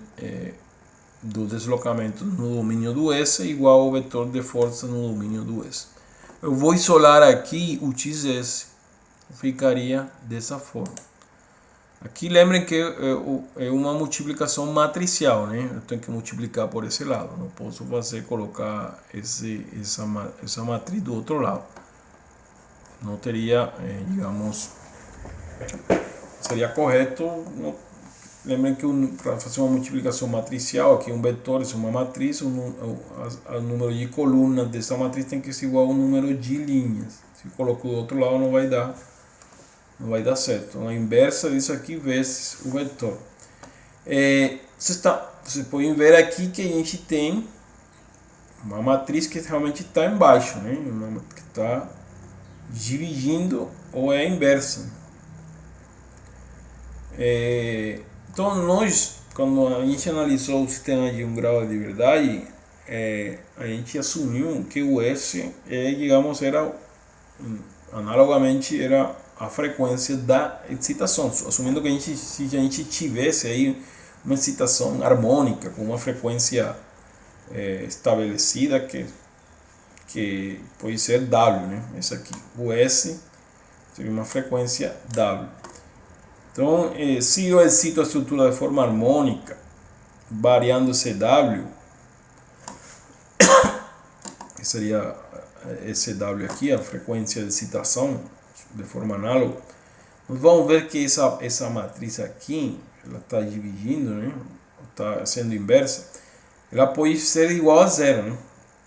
do deslocamento no domínio do S, igual ao vetor de força no domínio do S. Eu vou isolar aqui o xs, ficaria dessa forma. Aqui lembrem que é uma multiplicação matricial, né? Eu tenho que multiplicar por esse lado. Não posso colocar essa matriz do outro lado. Não teria, digamos, seria correto. Lembrem que para fazer uma multiplicação matricial, aqui um vetor é uma matriz, o número de colunas dessa matriz tem que ser igual ao número de linhas. Se coloco do outro lado, não vai dar certo. Então, a inversa disso aqui vezes o vetor. Vocês podem ver aqui que a gente tem uma matriz que realmente está embaixo, né? Que está dividindo, ou é a inversa. Então, quando a gente analisou o sistema de um grau de liberdade, a gente assumiu que o S, digamos, era analogamente era a frequência da excitação, assumindo que se a gente tivesse aí uma excitação harmônica com uma frequência estabelecida que pode ser W, né? Essa aqui, o S seria uma frequência W. Então, se eu excito a estrutura de forma harmônica, variando esse W, que seria esse W aqui, a frequência de excitação, de forma análoga, nós vamos ver que essa matriz aqui, ela está dividindo, né? Está sendo inversa, ela pode ser igual a zero, né?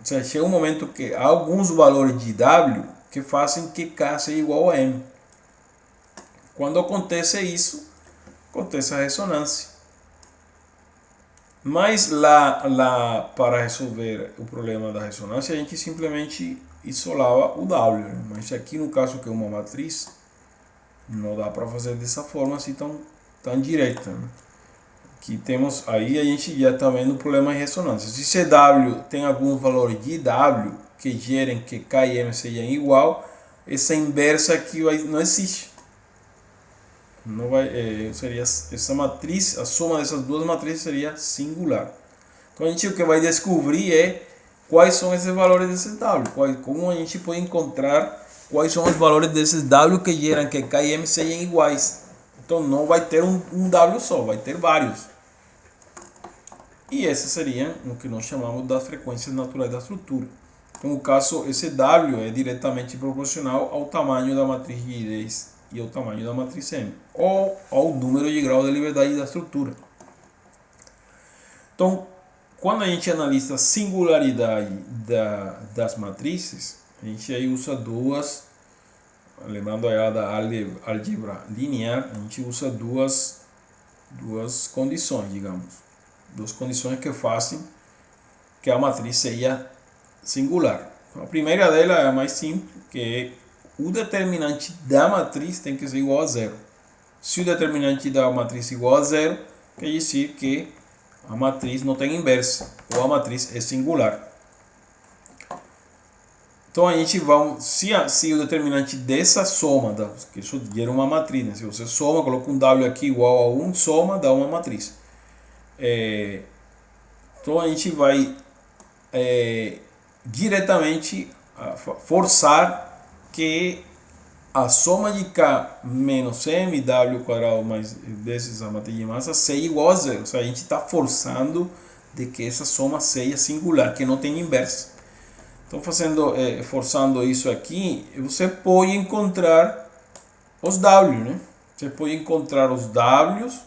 Ou seja, chega um momento que há alguns valores de W que fazem que K seja igual a M. Quando acontece isso, acontece a ressonância. Mas para resolver o problema da ressonância, a gente simplesmente isolava o W. Né? Mas aqui no caso que é uma matriz, não dá para fazer dessa forma assim tão direta. Né? Aqui temos, aí a gente já está vendo o problema de ressonância. Se CW tem alguns valores de W que gerem que K e M sejam igual, essa inversa aqui não existe. Não vai, seria essa matriz, a soma dessas duas matrizes seria singular. Então a gente o que vai descobrir é quais são esses valores desses W, como a gente pode encontrar quais são os valores desses W que geram que K e M sejam iguais. Então não vai ter um W só, vai ter vários. E esse seria o que nós chamamos das frequências naturais da estrutura. Então, no caso, esse W é diretamente proporcional ao tamanho da matriz de I10 e ao tamanho da matriz M, ou ao número de graus de liberdade da estrutura. Então, quando a gente analisa a singularidade das matrizes, a gente aí usa lembrando aí da álgebra linear, a gente usa duas condições, digamos. Duas condições que fazem que a matriz seja singular. A primeira dela é a mais simples, que é o determinante da matriz tem que ser igual a zero. Se o determinante da matriz é igual a zero, quer dizer que a matriz não tem inversa, ou a matriz é singular. Então a gente vai, se o determinante dessa soma, que isso gera uma matriz, né? Se você soma, coloca um W aqui igual a 1, soma, dá uma matriz. Então a gente vai diretamente forçar que a soma de K menos M W quadrado mais vezes a matriz de massa seja igual a zero. Ou seja, a gente está forçando de que essa soma seja singular, que não tem inversa. Então, forçando isso aqui, você pode encontrar os W, né? Você pode encontrar os Ws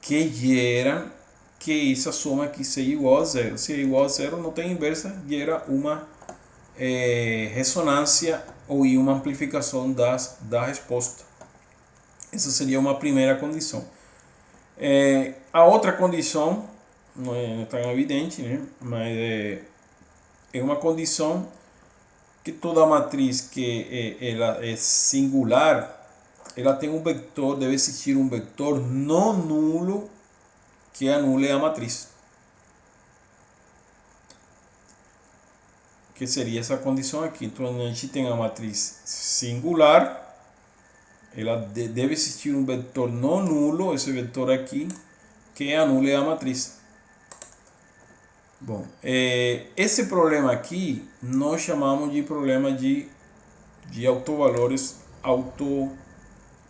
que geram que essa soma aqui seja igual a zero. Se é igual a zero, não tem inversa, gera uma ressonância ou uma amplificação da resposta. Essa seria uma primeira condição. A outra condição não é tão evidente, né? Mas é uma condição que toda matriz que ela é singular, ela tem um vetor, deve existir um vetor não nulo que anule a matriz. Que seria essa condição aqui. Então a gente tem a matriz singular, ela deve existir um vetor não nulo, esse vetor aqui, que anule a matriz. Bom, esse problema aqui nós chamamos de problema de autovalores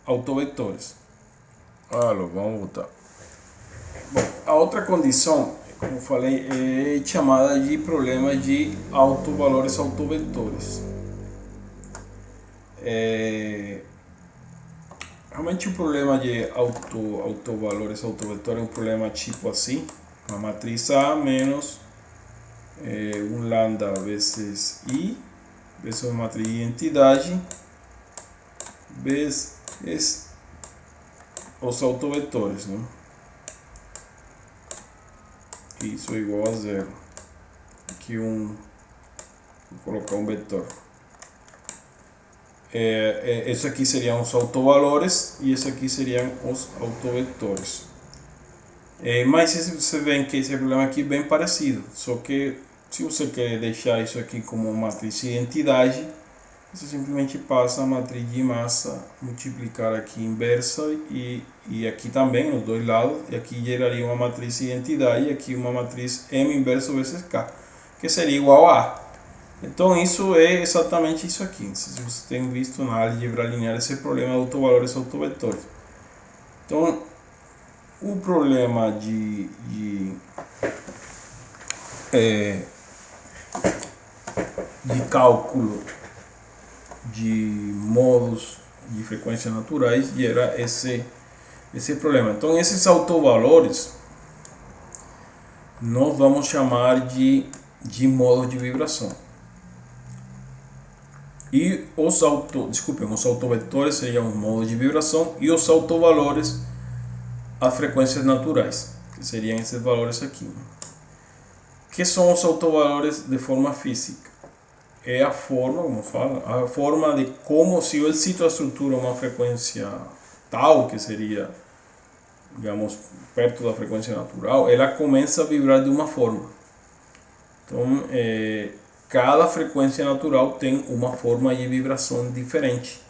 autovetores. Alô, vamos voltar. Bom, a outra condição, como eu falei, é chamada de problema de autovalores autovetores. Realmente o problema de autovalores autovetores é um problema tipo assim, uma matriz A menos um lambda vezes I, vezes uma matriz de identidade, vezes os autovetores, né? Isso é igual a zero. Aqui vou colocar um vetor. Esse aqui seriam os autovalores e esse aqui seriam os autovetores. Mas você vê que esse problema aqui é bem parecido, só que se você quer deixar isso aqui como matriz de identidade, você simplesmente passa a matriz de massa, multiplicar aqui inversa e aqui também nos dois lados, e aqui geraria uma matriz de identidade e aqui uma matriz M inverso vezes K, que seria igual a A. Então isso é exatamente isso aqui. Se você tem visto na álgebra linear esse problema de autovalores autovetores. Então o problema de cálculo de modos de frequências naturais gera esse problema. Então esses autovalores nós vamos chamar de modos de vibração. E os autovetores seriam os modos de vibração e os autovalores as frequências naturais, que seriam esses valores aqui. O que são os autovalores de forma física? É a forma, como fala, a forma de como, se eu excito a estrutura uma frequência tal, que seria, digamos, perto da frequência natural, ela começa a vibrar de uma forma. Então, cada frequência natural tem uma forma de vibração diferente.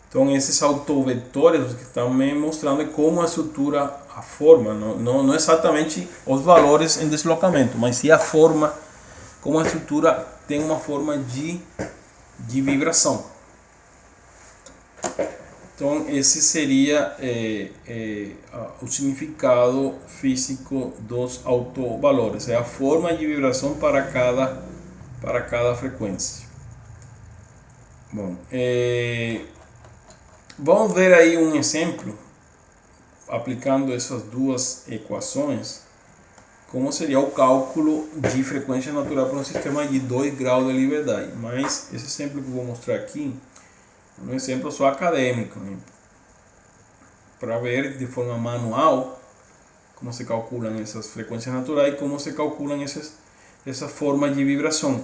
Então esses autovetores que estão me mostrando como a estrutura, a forma, não exatamente os valores em deslocamento, mas sim a forma, como a estrutura tem uma forma de vibração. Então esse seria o significado físico dos autovalores, é a forma de vibração para cada frequência. Bom, vamos ver aí um exemplo aplicando essas duas equações, como seria o cálculo de frequência natural para um sistema de 2 graus de liberdade. Mas esse exemplo que eu vou mostrar aqui é um exemplo só acadêmico, né? Para ver de forma manual como se calculam essas frequências naturais e como se calculam essa forma de vibração.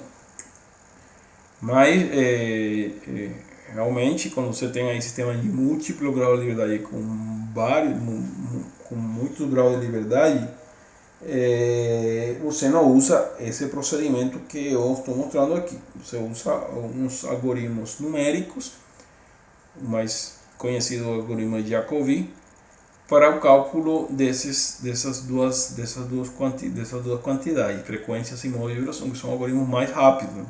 Mas realmente, quando você tem aí sistema de múltiplo grau de liberdade com muitos graus de liberdade, você não usa esse procedimento que eu estou mostrando aqui. Você usa alguns algoritmos numéricos, o mais conhecido algoritmo de Jacobi, para o cálculo dessas duas quantidades, frequências e modos de vibração, que são algoritmos mais rápidos.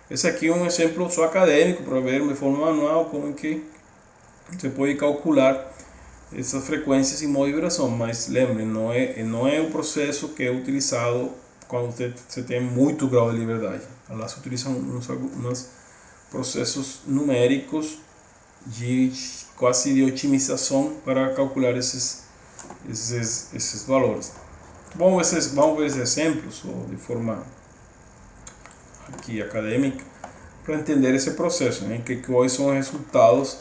Esse aqui é um exemplo só acadêmico para ver de forma manual como que você pode calcular essas frequências e modo de vibração, mas lembre, não é o processo que é utilizado quando você tem muito grau de liberdade. Elas utilizam uns processos numéricos quase de otimização para calcular esses valores. Vamos ver esses exemplos de forma aqui acadêmica para entender esse processo, né? Que quais são os resultados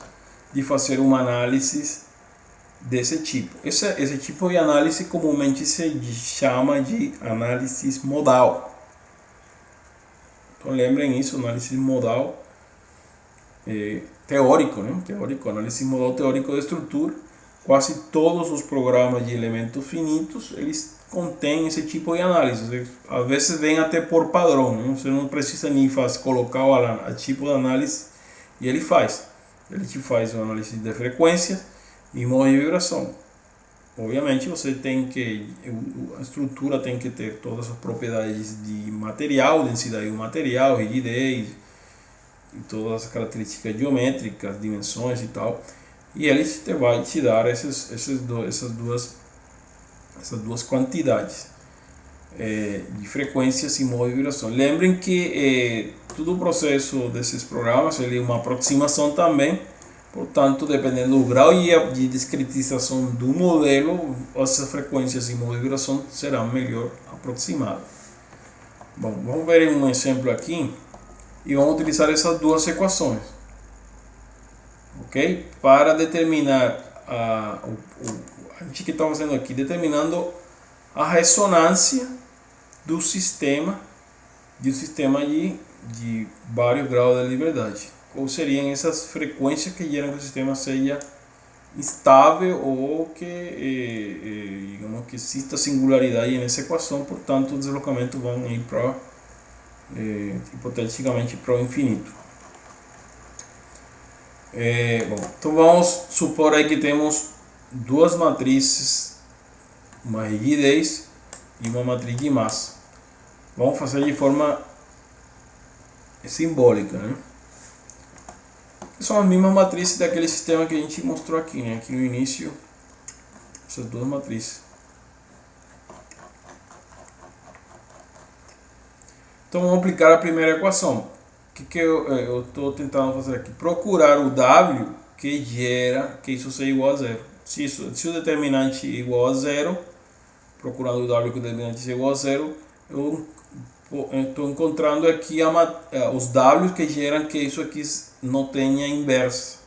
de fazer uma análise desse tipo. Esse tipo de análise comumente se chama de análise modal. Então lembrem isso, análise modal teórico, né? Análise modal teórico de estrutura. Quase todos os programas de elementos finitos eles contém esse tipo de análise. Às vezes vem até por padrão, né? Você não precisa nem colocar o tipo de análise e ele faz. Ele te faz uma análise de frequência e modo de vibração. Obviamente a estrutura tem que ter todas as propriedades de material, densidade do material, rigidez e todas as características geométricas, dimensões e tal. e ele vai te dar essas duas quantidades de frequências e modo de vibração. Lembrem que todo o processo desses programas ele é uma aproximação também, portanto, dependendo do grau de discretização do modelo, essas frequências e modo de vibração serão melhor aproximadas. Bom, vamos ver um exemplo aqui e vamos utilizar essas duas equações, ok? Para determinar a gente que está fazendo aqui, determinando a ressonância do sistema, de vários graus de liberdade. Quais seriam essas frequências que geram que o sistema seja estável ou que, digamos, que exista singularidade nessa equação, portanto, o deslocamento vão ir para, hipoteticamente, para o infinito. Bom, então vamos supor aí que temos duas matrizes, uma rigidez e uma matriz de massa. Vamos fazer de forma simbólica, né? São as mesmas matrizes daquele sistema que a gente mostrou aqui, né? Aqui no início, essas duas matrizes. Então vamos aplicar a primeira equação. O que eu estou tentando fazer aqui? Procurar o W que gera que isso seja igual a zero. Se o determinante é igual a zero, procurando o W que o determinante seja igual a zero, eu estou encontrando aqui os W que geram que isso aqui não tenha inversa,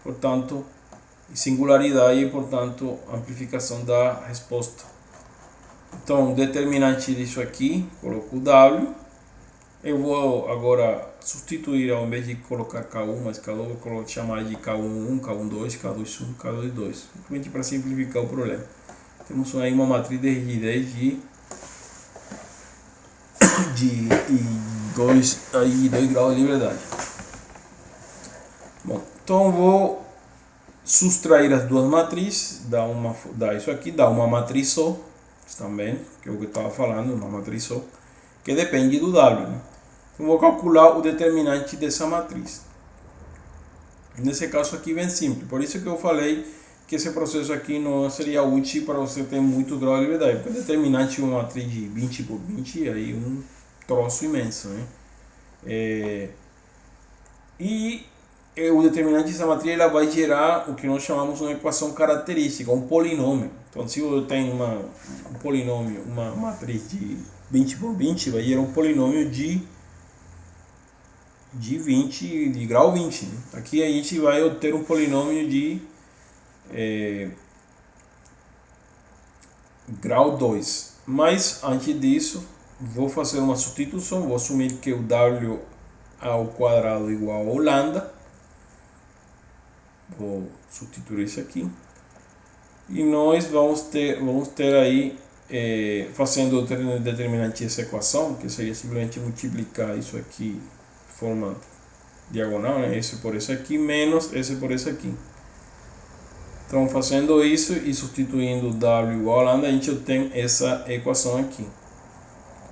portanto singularidade e portanto amplificação da resposta. Então determinante disso aqui, coloco o W, eu vou agora substituir, ao invés de colocar K1 mais K2, vou chamar de K11, K12, K21, K22, simplesmente para simplificar o problema. Temos aí uma matriz de rigidez de 2 graus de liberdade. Bom, então vou subtrair as duas matrizes, dá isso aqui, dá uma matriz só, estão vendo? Que é o que eu estava falando, uma matriz só, que depende do W, né? Então vou calcular o determinante dessa matriz. Nesse caso aqui bem simples, por isso que eu falei que esse processo aqui não seria útil para você ter muito grau de liberdade, porque o determinante é uma matriz de 20 por 20, aí um troço imenso, né? E o determinante dessa matriz ela vai gerar o que nós chamamos uma equação característica, um polinômio. Então, se eu tenho um polinômio, uma matriz de 20 por 20, vai gerar um polinômio de 20, de grau 20. Né? Aqui a gente vai obter um polinômio de grau 2. Mas antes disso, vou fazer uma substituição, vou assumir que o W ao quadrado é igual ao lambda. Vou substituir isso aqui. E nós vamos ter aí, fazendo o determinante dessa equação, que seria simplesmente multiplicar isso aqui de forma diagonal, né? Esse por esse aqui, menos esse por esse aqui. Então, fazendo isso e substituindo W igual a lambda, a gente obtém essa equação aqui.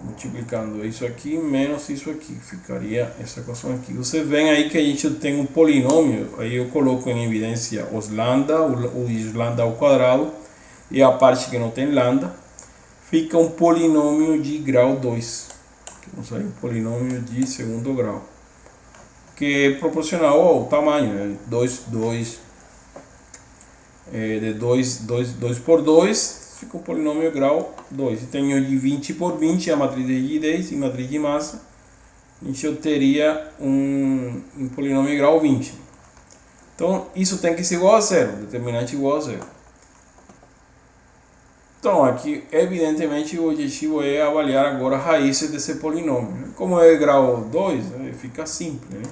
Multiplicando isso aqui menos isso aqui, ficaria essa equação aqui. Você vê aí que a gente tem um polinômio, aí eu coloco em evidência os lambda, os lambda ao quadrado, e a parte que não tem lambda, fica um polinômio de grau 2. Temos aí um polinômio de segundo grau, que é proporcional ao tamanho, né? 2 por 2, fica um polinômio grau 2. Tenho de 20 por 20 a matriz de rigidez e matriz de massa. A gente obteria um polinômio grau 20. Então, isso tem que ser igual a zero, determinante igual a zero. Então, aqui, evidentemente, o objetivo é avaliar agora a raiz desse polinômio. Como é grau 2, fica simples, né?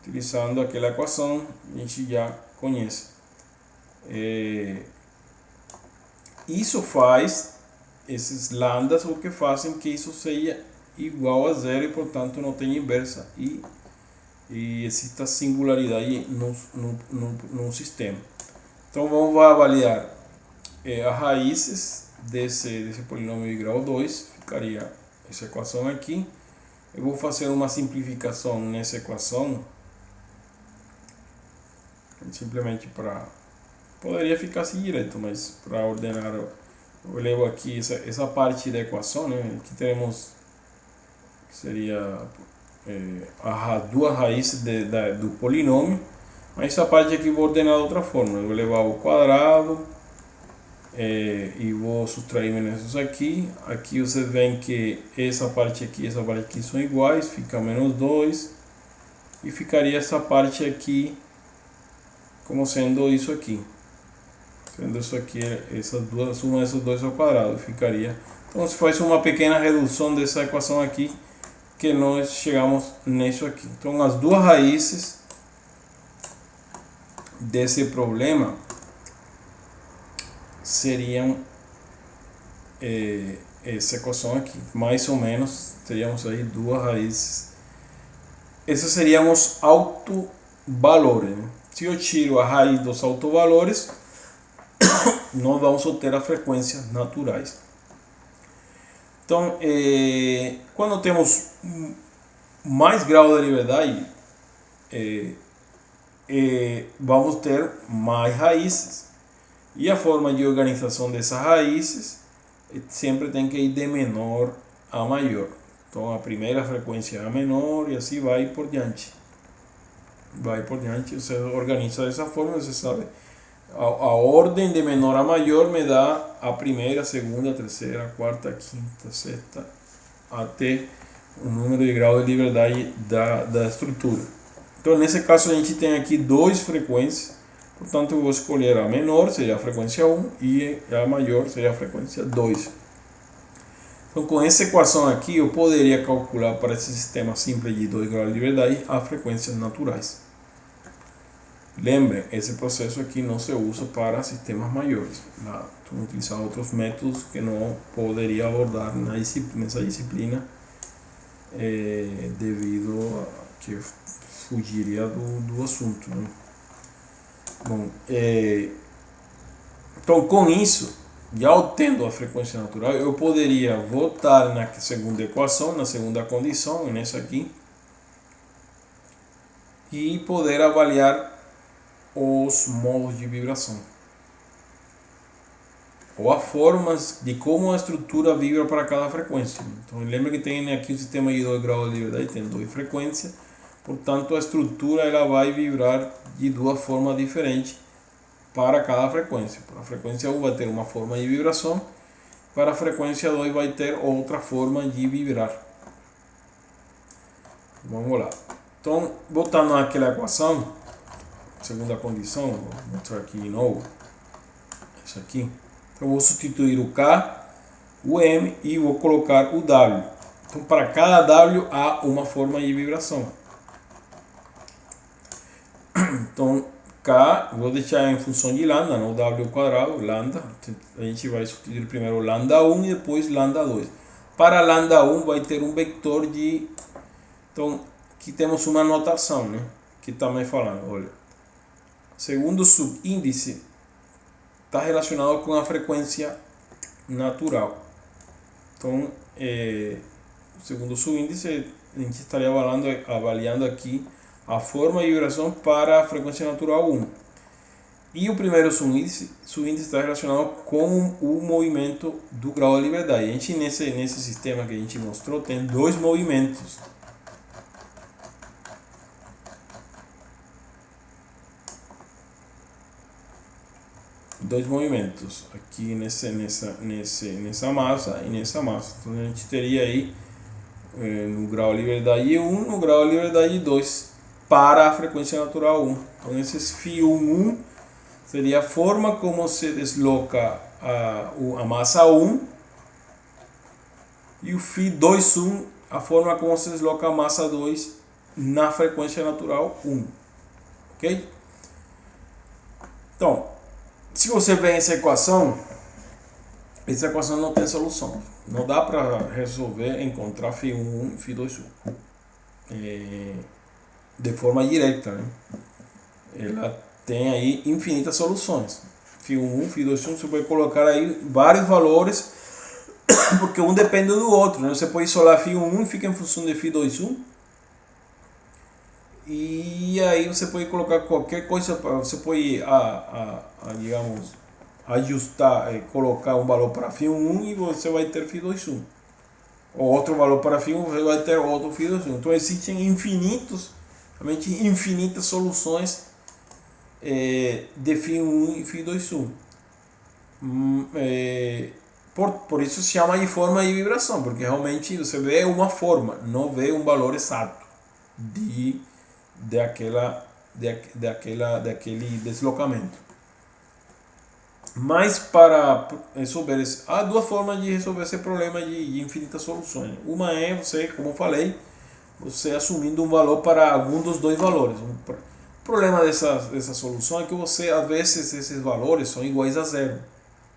Utilizando aquela equação que a gente já conhece. Isso faz, esses lambdas, o que fazem que isso seja igual a zero e, portanto, não tem inversa e exista singularidade no sistema. Então, vamos avaliar as raízes desse polinômio de grau 2, ficaria essa equação aqui. Eu vou fazer uma simplificação nessa equação. simplesmente para... Poderia ficar assim direto, mas para ordenar eu levo aqui essa parte da equação, né? Aqui teremos que seria as duas raízes do polinômio, mas essa parte aqui vou ordenar de outra forma. Eu vou levar o quadrado e vou subtrair menos aqui. Aqui vocês veem que essa parte aqui e essa parte aqui são iguais, fica menos 2 e ficaria essa parte aqui como sendo isso aqui. Sendo isso aqui, a suma dessas duas ao quadrado ficaria. Então se faz uma pequena redução dessa equação aqui, que nós chegamos nisso aqui. Então as duas raízes desse problema seriam essa equação aqui, mais ou menos teríamos aí duas raízes. Esses seriam os autovalores, né? Se eu tiro a raiz dos autovalores, nós vamos obter as frequências naturais. Então, quando temos mais grau de liberdade, vamos ter mais raízes. E a forma de organização dessas raízes sempre tem que ir de menor a maior. Então, a primeira frequência é a menor e assim vai por diante. Você organiza dessa forma, você sabe. A ordem de menor a maior me dá a primeira, segunda, terceira, quarta, quinta, sexta, até o número de grau de liberdade da estrutura. Então, nesse caso, a gente tem aqui duas frequências, portanto, eu vou escolher a menor, seria a frequência 1, e a maior seria a frequência 2. Então, com essa equação aqui, eu poderia calcular para esse sistema simples de 2 graus de liberdade as frequências naturais. Lembrem, esse processo aqui não se usa para sistemas maiores. Vamos utilizar outros métodos que não poderia abordar nessa disciplina devido a que fugiria do assunto, né? Bom, então com isso, já obtendo a frequência natural, eu poderia voltar na segunda equação, na segunda condição, nessa aqui, e poder avaliar os modos de vibração ou as formas de como a estrutura vibra para cada frequência. Então lembra que tem aqui um sistema de 2 graus de liberdade, tem 2 frequências, portanto a estrutura ela vai vibrar de duas formas diferentes para cada frequência. Para a frequência 1 vai ter uma forma de vibração, para a frequência 2 vai ter outra forma de vibrar. Vamos lá. Então, voltando àquela equação, segunda condição, vou mostrar aqui de novo, isso aqui. Então, eu vou substituir o K, o M e vou colocar o W. Então, para cada W há uma forma de vibração. Então, K, vou deixar em função de lambda, não W ao quadrado, lambda. A gente vai substituir primeiro lambda 1 e depois lambda 2. Para lambda 1 vai ter um vetor de... Então, aqui temos uma notação, né? Que está me falando, olha. Segundo subíndice, está relacionado com a frequência natural. Então, segundo subíndice, a gente estaria avaliando aqui a forma de vibração para a frequência natural 1. E o primeiro subíndice está relacionado com o movimento do grau de liberdade. A gente, nesse sistema que a gente mostrou, tem dois movimentos. Aqui nessa massa e nessa massa. Então a gente teria aí no grau de liberdade 1, no grau de liberdade 2 para a frequência natural 1. Então esse φ1 seria a forma como se desloca a massa 1 e o φ21 a forma como se desloca a massa 2 na frequência natural 1. Ok? Então, se você vê essa equação não tem solução. Não dá para resolver, encontrar φ1 e φ21 de forma direta, né? Ela tem aí infinitas soluções. φ1, φ21, você pode colocar aí vários valores, porque um depende do outro, né? Você pode isolar φ1 e fica em função de φ21, E aí você pode colocar qualquer coisa, você pode, digamos, ajustar, colocar um valor para φ1 e você vai ter φ2. Ou outro valor para φ1, você vai ter outro φ2. Então existem realmente infinitas soluções de φ1 e φ2. Por isso se chama de forma de vibração, porque realmente você vê uma forma, não vê um valor exato daquele deslocamento. Mas para resolver há duas formas de resolver esse problema de infinitas soluções. Uma é você, como eu falei, você assumindo um valor para algum dos dois valores. O problema dessa solução é que você, às vezes, esses valores são iguais a zero.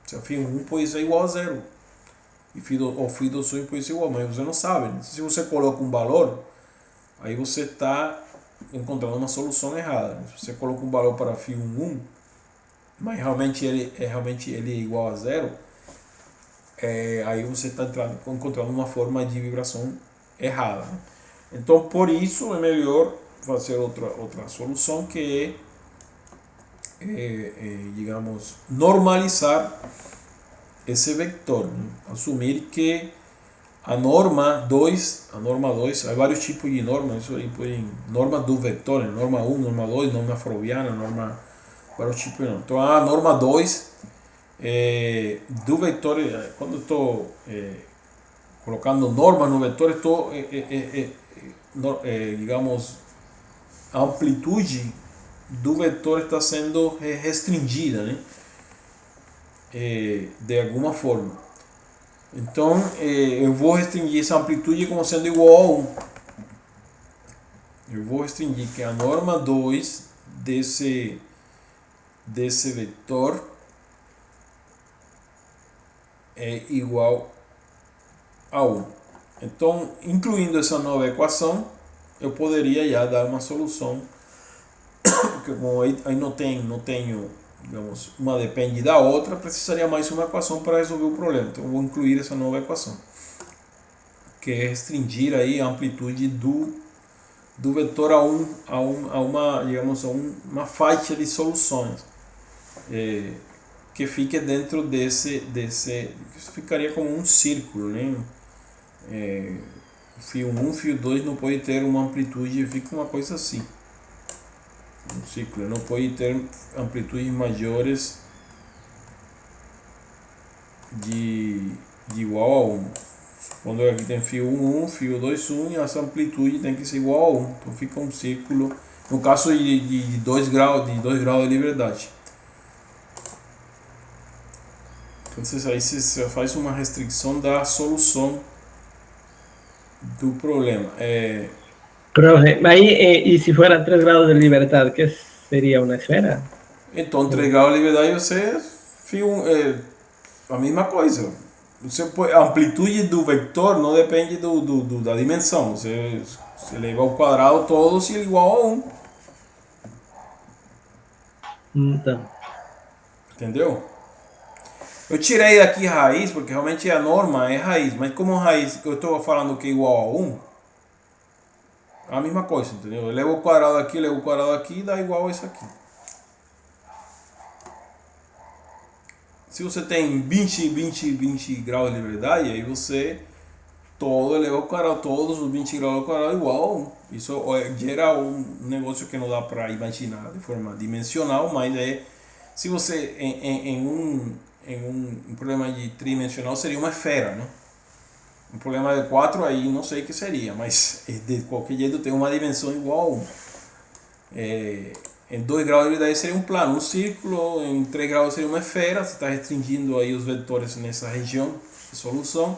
Se o φ1 pode ser igual a zero e o φ2 pode ser igual, mas você não sabe, né? Se você coloca um valor, aí você está encontrando uma solução errada. Se você coloca um valor para φ1, mas realmente ele é igual a zero, aí você está encontrando uma forma de vibração errada, né? Então, por isso é melhor fazer outra solução, que digamos, normalizar esse vector, né? Assumir que a norma 2, há vários tipos de normas, isso aí norma do vetor, né? Norma 1, norma 2, norma froviana, vários tipos de norma. Então a norma 2 do vetor, quando eu estou colocando norma no vetor, estou, digamos, a amplitude do vetor está sendo restringida, né? De alguma forma. Então eu vou restringir essa amplitude como sendo igual a 1. Eu vou restringir que a norma 2 desse vetor é igual a 1. Então, incluindo essa nova equação, eu poderia já dar uma solução, porque como aí não tenho, digamos, uma depende da outra, precisaria mais uma equação para resolver o problema. Então eu vou incluir essa nova equação, que é restringir aí a amplitude do vetor a uma, digamos, uma faixa de soluções, que fique dentro desse isso ficaria como um círculo, né? φ1, φ2 não pode ter uma amplitude, fica uma coisa assim, um ciclo, não pode ter amplitudes maiores de igual a 1. Quando aqui tem φ1, 1, φ2, 1, e essa amplitude tem que ser igual a 1. Então fica um círculo, no caso de 2 graus de liberdade. Então aí você faz uma restrição da solução do problema. Profe, ahí, ¿y si fueran 3 grados de libertad, qué sería una esfera? Então, 3 graus de liberdade você a mesma coisa. A amplitude do vetor não depende da dimensão. Você eleva ao quadrado todo se é igual a 1. Então, Entendeu? Eu tirei daqui raiz, porque realmente a norma é raiz. Mas como raiz que eu estou falando que é igual a 1, é a mesma coisa, entendeu? Eu levo o quadrado aqui e dá igual a isso aqui. Se você tem 20 graus de liberdade, aí você todo eleva ao quadrado, todos os 20 graus ao quadrado igual a 1. Isso gera um negócio que não dá para imaginar de forma dimensional, mas se você em um problema de tridimensional seria uma esfera, né? Um problema de 4 aí não sei o que seria, mas de qualquer jeito tem uma dimensão igual a 1. Em 2 graus de liberdade seria um plano, um círculo. Em 3 graus seria uma esfera. Você está restringindo aí os vetores nessa região de solução.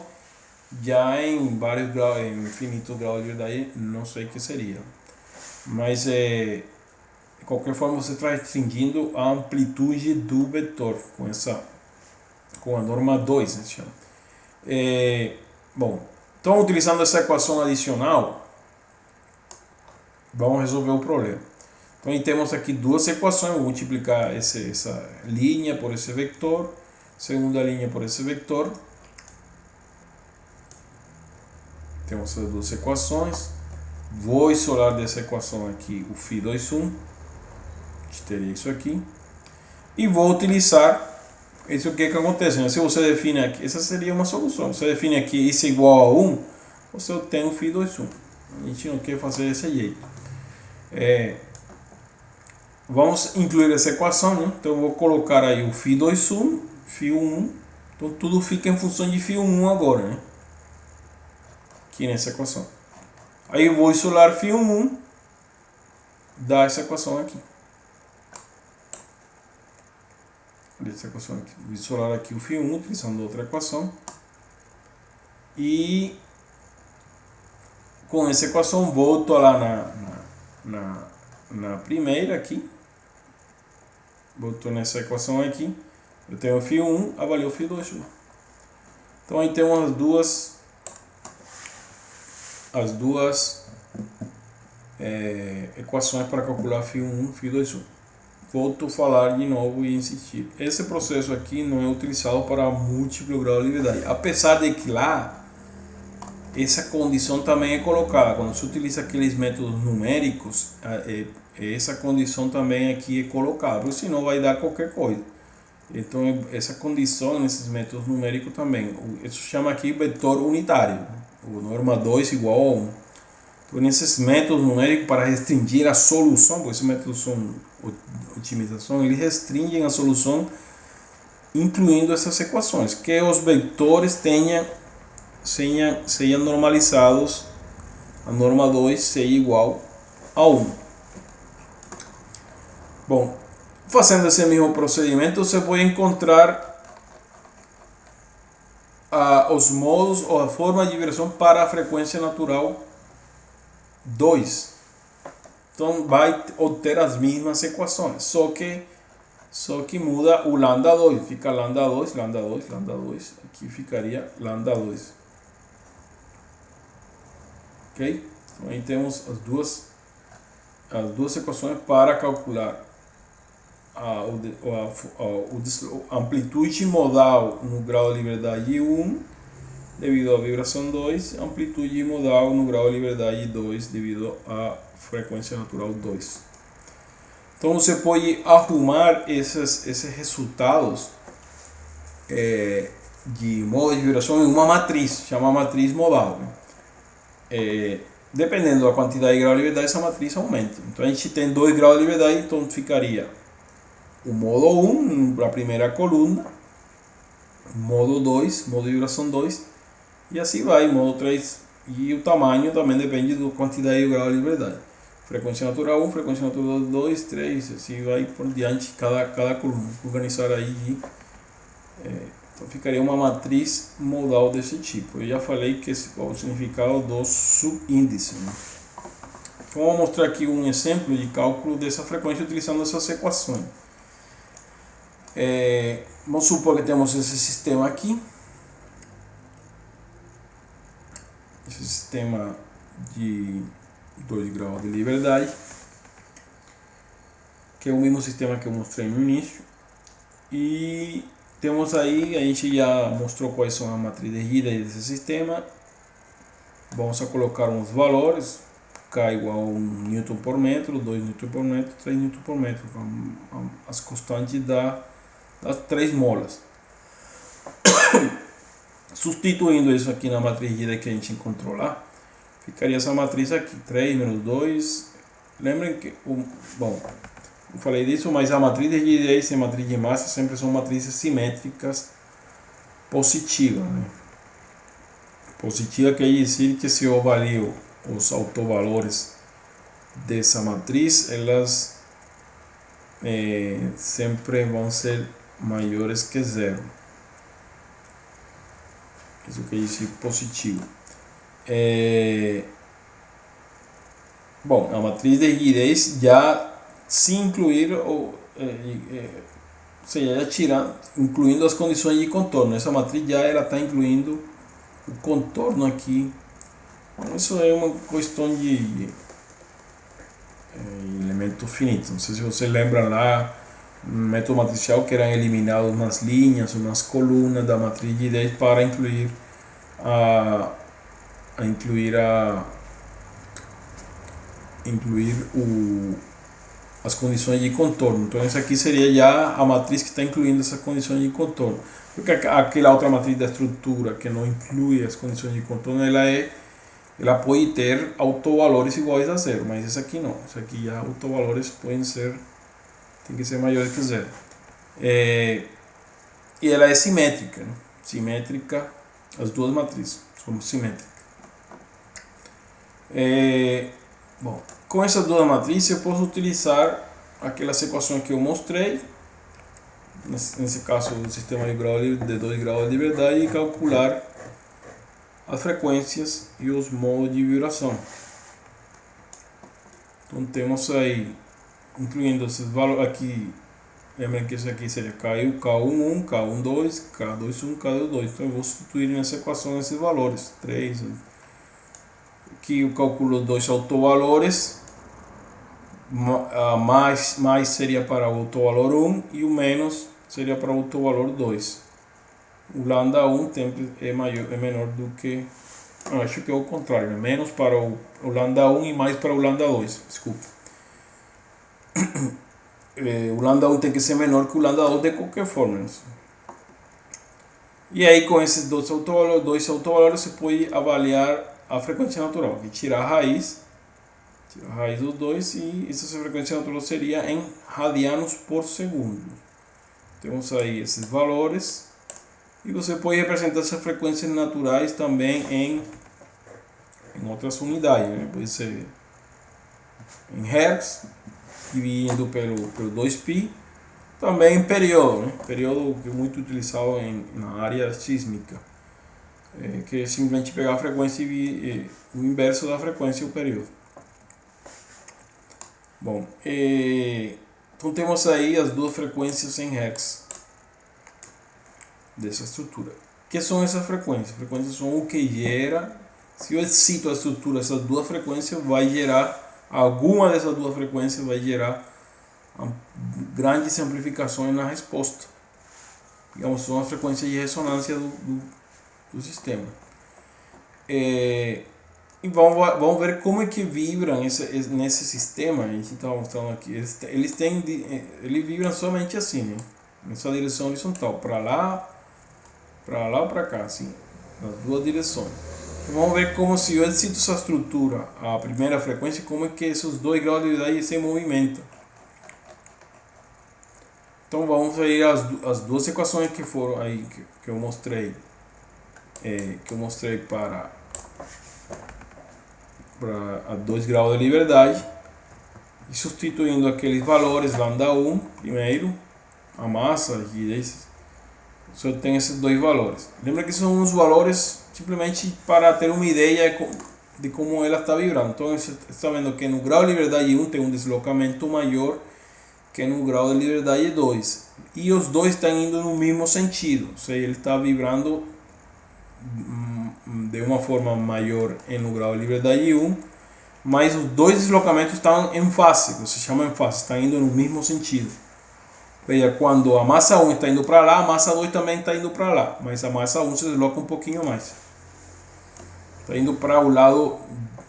Já em vários graus, em infinitos graus de liberdade, não sei o que seria. Mas de qualquer forma você está restringindo a amplitude do vetor com a norma 2, né, se chama. Bom, então utilizando essa equação adicional, vamos resolver o problema. Então temos aqui duas equações, vou multiplicar essa linha por esse vetor, segunda linha por esse vetor. Temos essas duas equações. Vou isolar dessa equação aqui o φ2,1, teria isso aqui, e vou utilizar isso que acontece, né? Se você define aqui, essa seria uma solução. Você define aqui isso igual a 1, você obtém o φ2,1. A gente não quer fazer desse jeito. Vamos incluir essa equação, né? Então eu vou colocar aí o φ2,1, φ1. Então tudo fica em função de φ1 agora, né? Aqui nessa equação. Aí eu vou isolar φ1 dessa equação aqui. Dessa equação aqui. Vou isolar aqui o φ1 utilizando outra equação. E com essa equação volto lá na primeira aqui. Volto nessa equação aqui. Eu tenho o φ1, avalio o φ2. Então aí tem as duas equações para calcular φ1 e φ2. Volto a falar de novo e insistir. Esse processo aqui não é utilizado para múltiplo grau de liberdade. Apesar de que lá, essa condição também é colocada. Quando se utiliza aqueles métodos numéricos, essa condição também aqui é colocada. Porque senão vai dar qualquer coisa. Então, essa condição nesses métodos numéricos também. Isso chama aqui vetor unitário. O norma 2 igual a 1. Então, nesses métodos numéricos, para restringir a solução, porque esses métodos são otimização, eles restringem a solução incluindo essas equações, que os vetores sejam normalizados, a norma 2 seja igual a 1. Bom, fazendo esse mesmo procedimento, você pode encontrar os modos ou a forma de versão para a frequência natural 2. Então vai obter as mesmas equações, só que muda o lambda 2, fica lambda 2, lambda 2, lambda 2, aqui ficaria lambda 2. Ok? Então aí temos as duas equações para calcular a amplitude modal no grau de liberdade 1 devido à vibração 2, amplitude modal no grau de liberdade 2 devido à frequência natural 2. Então você pode arrumar esses resultados de modo de vibração em uma matriz, chamada matriz modal. Dependendo da quantidade de grau de liberdade, essa matriz aumenta. Então a gente tem 2 graus de liberdade, então ficaria o modo 1 na primeira coluna, modo 2, modo de vibração 2, e assim vai, modo 3, e o tamanho também depende da quantidade de grau de liberdade. Frequência natural 1, frequência natural 2, 3, assim vai por diante, cada coluna. Organizar aí, então ficaria uma matriz modal desse tipo. Eu já falei que esse é o significado do subíndice, né? Então vou mostrar aqui um exemplo de cálculo dessa frequência utilizando essas equações. Vamos supor que temos esse sistema aqui. Esse sistema de 2 graus de liberdade, que é o mesmo sistema que eu mostrei no início, e temos aí, a gente já mostrou quais são as matrizes rígidas desse sistema. Vamos a colocar uns valores, K igual a 1 Newton por metro, 2 Newton por metro, 3 Newton por metro, as constantes das 3 molas. Substituindo isso aqui na matriz rígida que a gente encontrou lá, ficaria essa matriz aqui, 3 menos 2. Lembrem que, bom, eu falei disso, mas a matriz de rigidez e a matriz de massa sempre são matrizes simétricas positivas, né? Positiva quer dizer que se eu avalio os autovalores dessa matriz, elas sempre vão ser maiores que zero. Isso quer dizer positivo. Bom, a matriz de rigidez já se incluir, ou seja, já incluindo as condições de contorno. Essa matriz já está incluindo o contorno aqui. Então, isso é uma questão de elemento finito. Não sei se você lembra lá no método matricial que eram eliminados umas linhas, umas colunas da matriz de rigidez para incluir incluir as condições de contorno. Então essa aqui seria já a matriz que está incluindo essas condições de contorno. Porque aquela outra matriz da estrutura que não inclui as condições de contorno, ela pode ter autovalores iguais a zero, mas essa aqui não. Essa aqui já autovalores podem ser, tem que ser maiores que zero. E ela é simétrica, né? Simétrica, as duas matrizes são simétricas. Bom, com essas duas matrizes eu posso utilizar aquelas equações que eu mostrei, nesse caso o sistema de 2 graus de liberdade, e calcular as frequências e os modos de vibração. Então temos aí, incluindo esses valores aqui, lembrem que isso aqui seria K1, K12, K21, K22. Então eu vou substituir nessa equação esses valores, 3. Aqui eu calculo dois autovalores, mais seria para o autovalor 1 e o menos seria para o autovalor 2. O lambda 1 sempre é menor do que, acho que é o contrário, né? Menos para o lambda 1 e mais para o lambda 2, desculpa. O lambda 1 tem que ser menor que o lambda 2 de qualquer forma, né? E aí com esses dois autovalores você pode avaliar a frequência natural, que tira a raiz dos dois, e essa frequência natural seria em radianos por segundo. Temos aí esses valores, e você pode representar essas frequências naturais também em outras unidades, né? Pode ser em Hertz, dividindo pelo 2π, também em período, né? Período que é muito utilizado na área sísmica, que é simplesmente pegar a frequência e o inverso da frequência e o período. Bom, então temos aí as duas frequências em Hertz dessa estrutura. O que são essas frequências? As frequências são o que gera, se eu excito a estrutura, essas duas frequências vai gerar, alguma dessas duas frequências vai gerar grandes amplificações na resposta. Digamos, são as frequências de ressonância do sistema. E vamos ver como é que vibram nesse sistema. A gente está mostrando aqui. Eles vibram somente assim, né? Nessa direção horizontal, para lá ou para cá, assim, nas duas direções. Então, vamos ver como, se eu excito essa estrutura, a primeira frequência, como é que esses 2 graus de liberdade se movimentam. Então vamos ver as duas equações que foram aí que eu mostrei, para a 2 graus de liberdade, e substituindo aqueles valores lambda 1 primeiro, a massa, e só tem esses dois valores. Lembra que são uns valores simplesmente para ter uma ideia de como ela está vibrando. Então você está vendo que no grau de liberdade 1 tem um deslocamento maior que no grau de liberdade 2, e os dois estão indo no mesmo sentido, ou seja, ele está vibrando de uma forma maior no grau de liberdade 1, mas os dois deslocamentos estão em face, que se chama em face, estão indo no mesmo sentido. Veja, quando a massa 1 está indo para lá, a massa 2 também está indo para lá, mas a massa 1 se desloca um pouquinho mais. Está indo para o lado,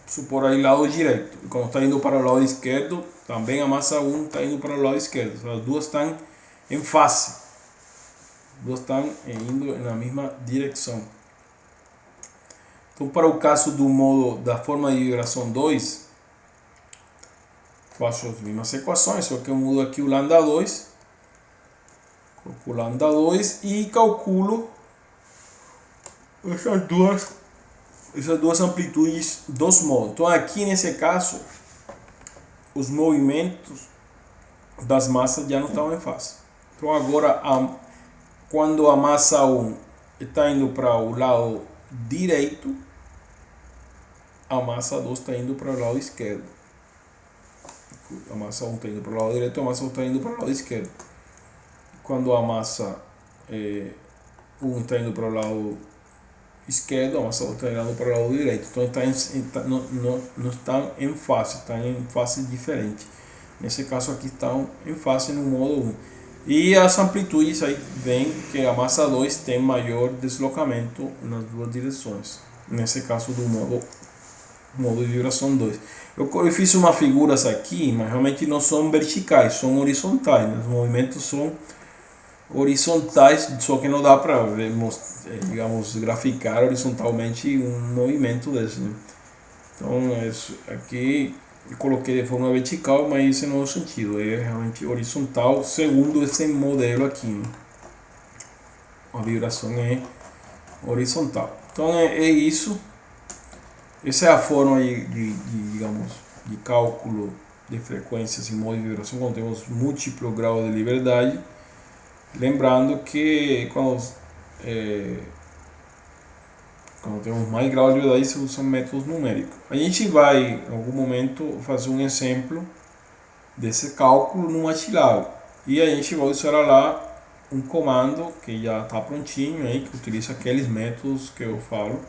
supor aí, lado direito. E quando está indo para o lado esquerdo, também a massa 1 está indo para o lado esquerdo. As duas estão em face. As duas estão indo na mesma direção. Então, para o caso do modo da forma de vibração 2, faço as mesmas equações, só que eu mudo aqui o lambda 2. Coloco o lambda 2 e calculo essas duas amplitudes dos modos. Então aqui nesse caso, os movimentos das massas já não estão em fase. Então agora, quando a massa 1 está indo para o lado direito, a massa 2 está indo para o lado esquerdo. A massa 1 está indo para o lado direito, a massa 2 está indo para o lado esquerdo. Quando a massa 1 está indo para o lado esquerdo, a massa 2 está indo para o lado direito. Então não estão em face, estão em face diferente. Nesse caso aqui estão em face no modo 1. E as amplitudes aí vem que a massa 2 tem maior deslocamento nas duas direções. Nesse caso do modo modo de vibração 2. Eu fiz umas figuras aqui, mas realmente não são verticais, são horizontais, né? Os movimentos são horizontais, só que não dá para, digamos, graficar horizontalmente um movimento desse, né? Então, aqui eu coloquei de forma vertical, mas esse não é o sentido, é realmente horizontal, segundo esse modelo aqui, né? A vibração é horizontal. Então é isso. Essa é a forma digamos, de cálculo de frequências em modo de vibração quando temos múltiplo grau de liberdade. Lembrando que quando temos mais grau de liberdade se usam métodos numéricos. A gente vai, em algum momento, fazer um exemplo desse cálculo no MATLAB. E a gente vai usar lá um comando que já está prontinho, aí, que utiliza aqueles métodos que eu falo.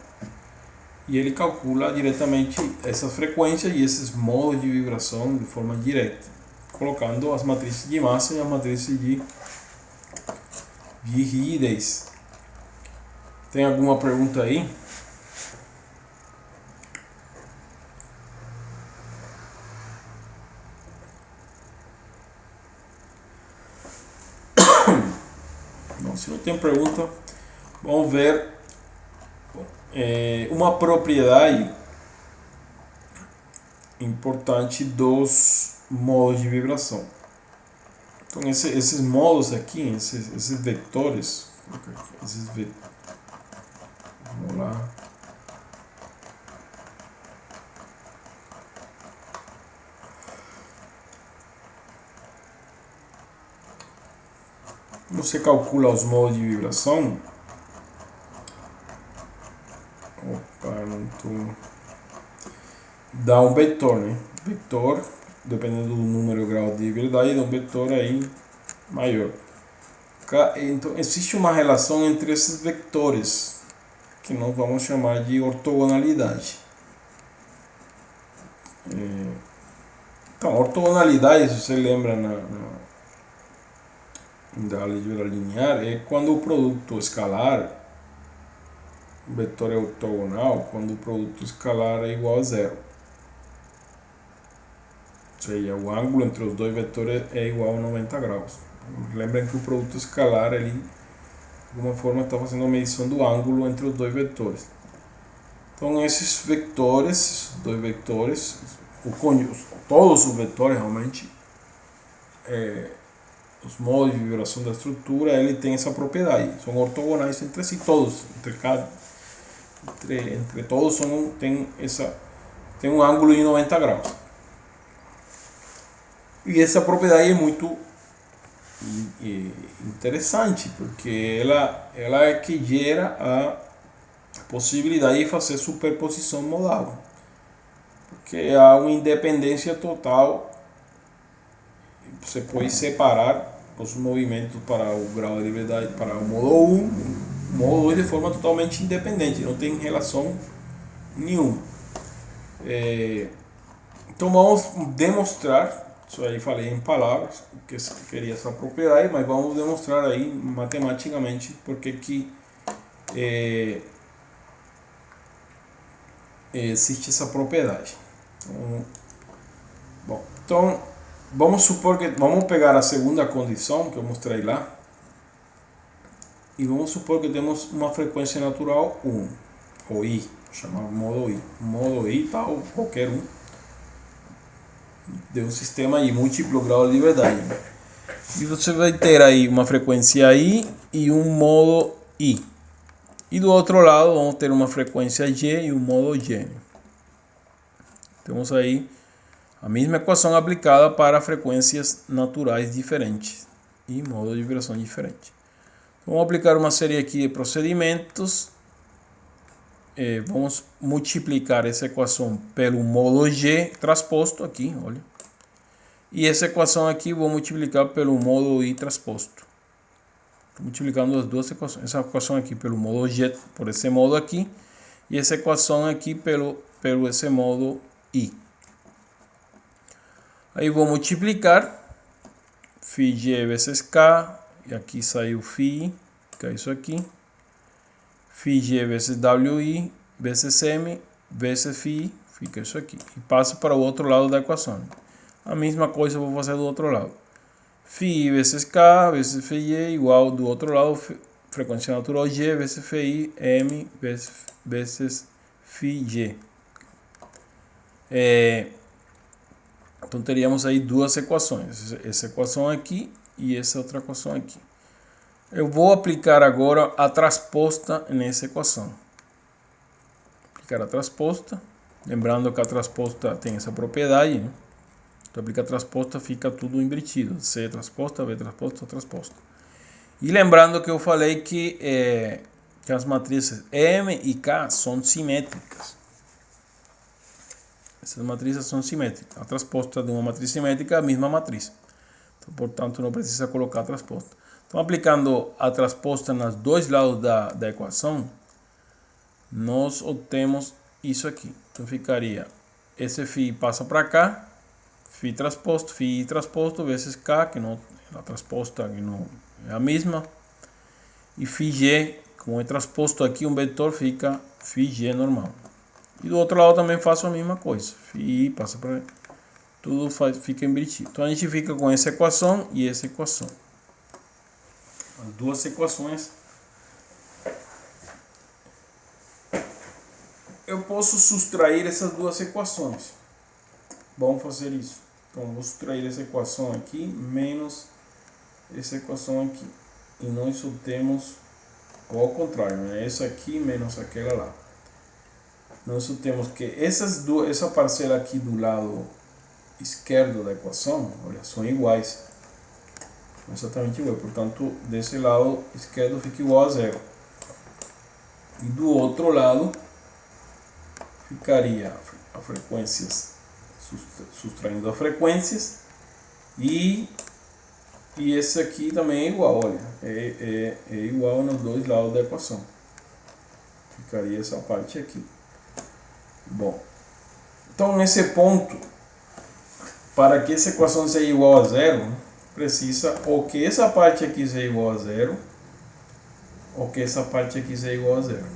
E ele calcula diretamente essas frequências e esses modos de vibração de forma direta, colocando as matrizes de massa e as matrizes de rigidez. Tem alguma pergunta aí? Não, se não tem pergunta, vamos ver uma propriedade importante dos modos de vibração. Então esses modos aqui, esses vetores, vamos lá. Você calcula os modos de vibração. Dá um vetor, né? Vetor, dependendo do número e grau de liberdade, dá um vetor aí maior. Então existe uma relação entre esses vetores que nós vamos chamar de ortogonalidade. Então, ortogonalidade, se você lembra da álgebra linear, é quando o produto escalar, o vetor é ortogonal, quando o produto escalar é igual a zero. Ou seja, o ângulo entre os dois vetores é igual a 90 graus. Lembrem que o produto escalar, ele, de alguma forma, está fazendo a medição do ângulo entre os dois vetores. Então, esses vetores, dois vetores, todos os vetores realmente, os modos de vibração da estrutura, ele tem essa propriedade, são ortogonais entre si, todos, entre todos tem um ângulo de 90 graus. E essa propriedade é muito interessante, porque ela é que gera a possibilidade de fazer superposição modal, porque há uma independência total. Você pode separar os movimentos para o grau de liberdade, para o modo 1, modo 2 de forma totalmente independente, não tem relação nenhuma. Então vamos demonstrar, isso aí falei em palavras, que queria essa propriedade, mas vamos demonstrar aí matematicamente porque que existe essa propriedade. Então vamos supor que vamos pegar a segunda condição que eu mostrei lá e vamos supor que temos uma frequência natural 1, ou I, chamado modo I. Modo I tal, qualquer um de um sistema de múltiplo grau de liberdade. E você vai ter aí uma frequência I e um modo I. E do outro lado vamos ter uma frequência G e um modo G. Temos aí a mesma equação aplicada para frequências naturais diferentes e modo de vibração diferente. Vamos aplicar uma série aqui de procedimentos. Vamos multiplicar essa equação pelo modo G transposto aqui, olha. E essa equação aqui vou multiplicar pelo modo I transposto. Estou multiplicando as duas equações. Essa equação aqui pelo modo G, por esse modo aqui. E essa equação aqui pelo esse modo I. Aí vou multiplicar φg vezes K, e aqui saiu φ, que é isso aqui. φg vezes WI vezes M vezes φ, Fica isso aqui. E passa para o outro lado da equação. A mesma coisa eu vou fazer do outro lado. Φ vezes K vezes Φy igual do outro lado, frequência natural G vezes Φi, M vezes Φg. Então teríamos aí duas equações. Essa equação aqui e essa outra equação aqui. Eu vou aplicar agora a transposta nessa equação. Aplicar a transposta. Lembrando que a transposta tem essa propriedade, né? Então, aplicar a transposta, fica tudo invertido. C transposta, B transposta, transposta. E lembrando que eu falei que as matrizes M e K são simétricas. Essas matrizes são simétricas. A transposta de uma matriz simétrica é a mesma matriz. Então, portanto, não precisa colocar a transposta. Então, aplicando a transposta nos dois lados da equação, nós obtemos isso aqui. Então, ficaria, esse φ passa para cá, φ transposto vezes K, que não, a transposta que não é a mesma, e Φg, como é transposto aqui um vetor, fica Φg normal. E do outro lado também faço a mesma coisa, φ passa para tudo fica invertido. Então a gente fica com essa equação e essa equação. As duas equações. Eu posso subtrair essas duas equações. Vamos fazer isso. Então, vou subtrair essa equação aqui menos essa equação aqui. E nós obtemos, ou ao contrário, né? Essa aqui menos aquela lá. Nós obtemos que essa parcela aqui do lado esquerdo da equação, olha, são iguais. São exatamente iguais. Portanto, desse lado esquerdo fica igual a zero. E do outro lado ficaria a frequências, subtraindo as frequências, e esse aqui também é igual, olha, é igual nos dois lados da equação. Ficaria essa parte aqui. Bom, então nesse ponto, para que essa equação seja igual a zero, precisa ou que essa parte aqui seja igual a zero, ou que essa parte aqui seja igual a zero.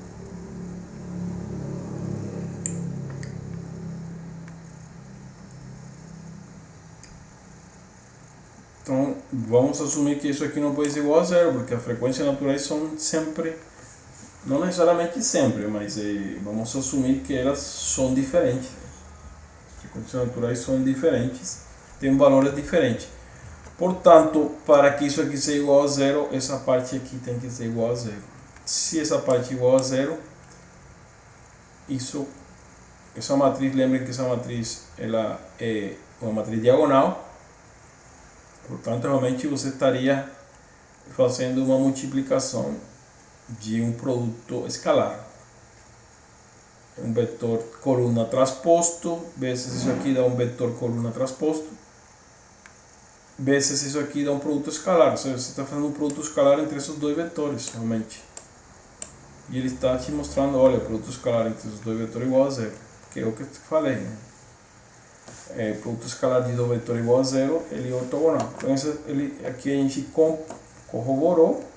Então, vamos assumir que isso aqui não pode ser igual a zero, porque as frequências naturais são sempre, não necessariamente sempre, mas vamos assumir que elas são diferentes. As frequências naturais são diferentes, têm valores diferentes. Portanto, para que isso aqui seja igual a zero, essa parte aqui tem que ser igual a zero. Se essa parte é igual a zero, essa matriz, lembrem que essa matriz ela é uma matriz diagonal. Portanto, realmente você estaria fazendo uma multiplicação de um produto escalar. Um vetor coluna transposto, vezes isso aqui dá um vetor coluna transposto, vezes isso aqui dá um produto escalar. Ou seja, você está fazendo um produto escalar entre esses dois vetores, realmente. E ele está te mostrando, olha, o produto escalar entre os dois vetores é igual a zero. Que é o que eu te falei, né? Produto escalar de dois vetores igual a zero, ele é ortogonal. Então, aqui a gente corroborou,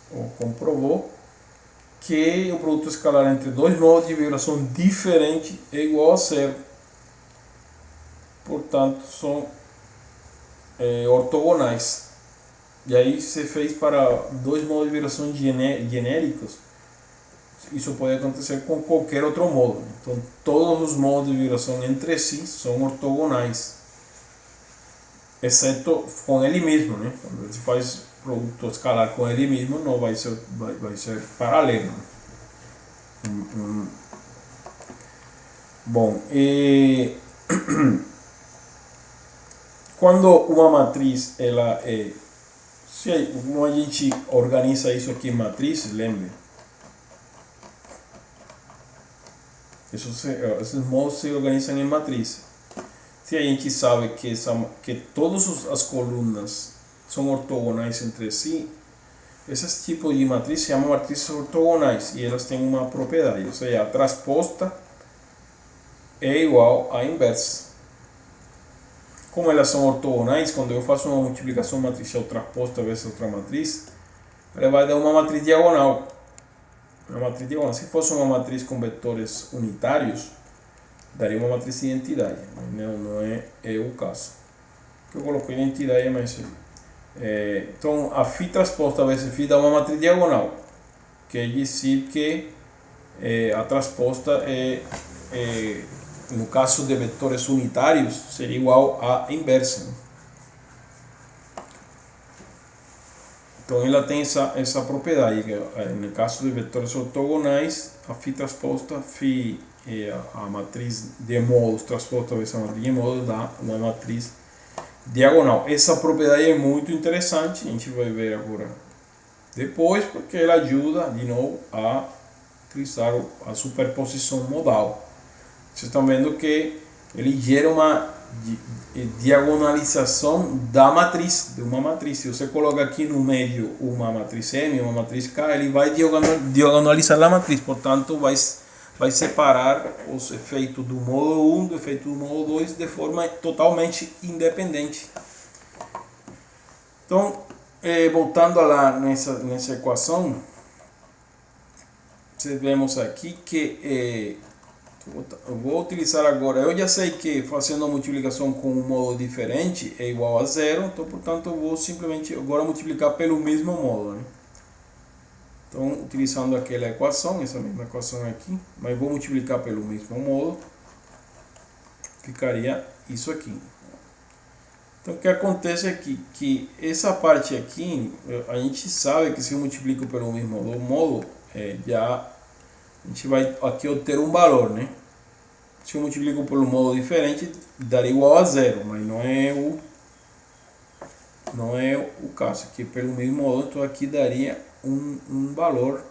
ou comprovou, que o produto escalar entre dois modos de vibração diferentes é igual a zero. Portanto, são ortogonais. E aí você fez para dois modos de vibração genéricos. Isso pode acontecer com qualquer outro modo. Então, todos os modos de vibração entre si são ortogonais, exceto com ele mesmo, né? Quando você faz produto escalar com ele mesmo, não vai ser paralelo. Bom, quando uma matriz ela como a gente organiza isso aqui em matrizes, lembre, esses modos se organizam em matrizes. Se a gente sabe que todas as colunas são ortogonais entre si, esses tipos de matrizes se chamam matrizes ortogonais e elas têm uma propriedade, ou seja, a transposta é igual à inversa. Como elas são ortogonais, quando eu faço uma multiplicação matricial transposta vezes outra matriz, ela vai dar uma matriz diagonal. Uma matriz diagonal. Se fosse uma matriz com vetores unitários, daria uma matriz de identidade, mas não é o caso. Que eu coloquei identidade, mas então a φ transposta vezes φ dá uma matriz diagonal, quer dizer que a transposta no caso de vetores unitários seria igual à inversa, né? Então ela tem essa propriedade, que no caso de vetores ortogonais, a φ transposta, a matriz de modos transposta vezes a matriz de modos dá uma matriz diagonal. Essa propriedade é muito interessante, a gente vai ver agora depois, porque ela ajuda de novo a utilizar a superposição modal. Vocês estão vendo que ele gera uma diagonalização da matriz, de uma matriz. Se você coloca aqui no meio uma matriz M, uma matriz K, ele vai diagonalizar a matriz, portanto vai separar os efeitos do módulo 1 do efeito do módulo 2 de forma totalmente independente. Então, voltando lá nessa equação, vemos aqui que eu vou utilizar agora, eu já sei que fazendo a multiplicação com um modo diferente é igual a zero, então portanto eu vou simplesmente agora multiplicar pelo mesmo modo, né? Então utilizando aquela equação, essa mesma equação aqui, mas vou multiplicar pelo mesmo modo, ficaria isso aqui. Então o que acontece aqui, que essa parte aqui, a gente sabe que se eu multiplico pelo mesmo modo, já a gente vai aqui obter um valor, né? Se eu multiplico por um modo diferente, daria igual a zero, mas não é o caso. Aqui pelo mesmo modo, então aqui daria um valor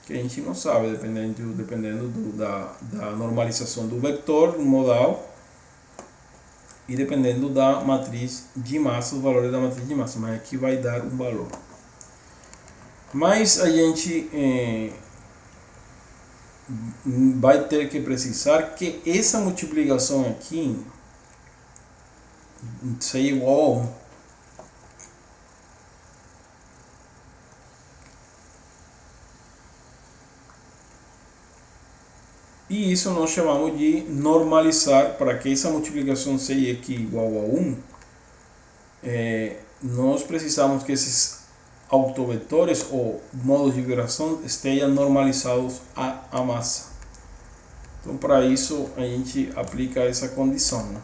que a gente não sabe, dependendo da normalização do vetor modal e dependendo da matriz de massa, os valores da matriz de massa, mas aqui vai dar um valor. Mas a gente vai ter que precisar que essa multiplicação aqui seja igual a 1. E isso nós chamamos de normalizar. Para que essa multiplicação seja aqui igual a 1, nós precisamos que esses autovetores ou modos de vibração estejam normalizados à massa. Então para isso a gente aplica essa condição, né?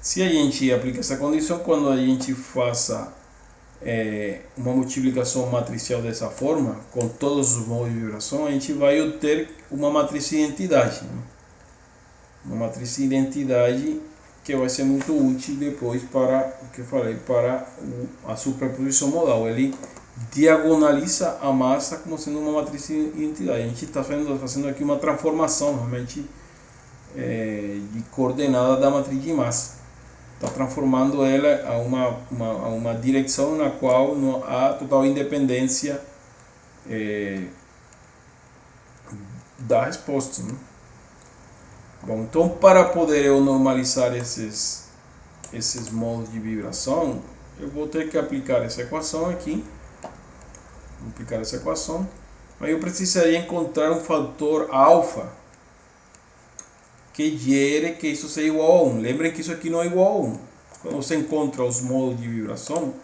Se a gente aplica essa condição, quando a gente faça uma multiplicação matricial dessa forma, com todos os modos de vibração, a gente vai obter uma matriz de identidade, né? Uma matriz de identidade que vai ser muito útil depois para o que eu falei, para a superposição modal. Ele diagonaliza a massa como sendo uma matriz de identidade. A gente está fazendo aqui uma transformação realmente de coordenada da matriz de massa. Está transformando ela a uma direção na qual não há total independência da resposta, né? Bom, então para poder eu normalizar esses modos de vibração, eu vou ter que aplicar essa equação aqui, mas eu precisaria encontrar um fator alfa que gere que isso seja igual a 1. Lembrem que isso aqui não é igual a 1. Quando você encontra os modos de vibração,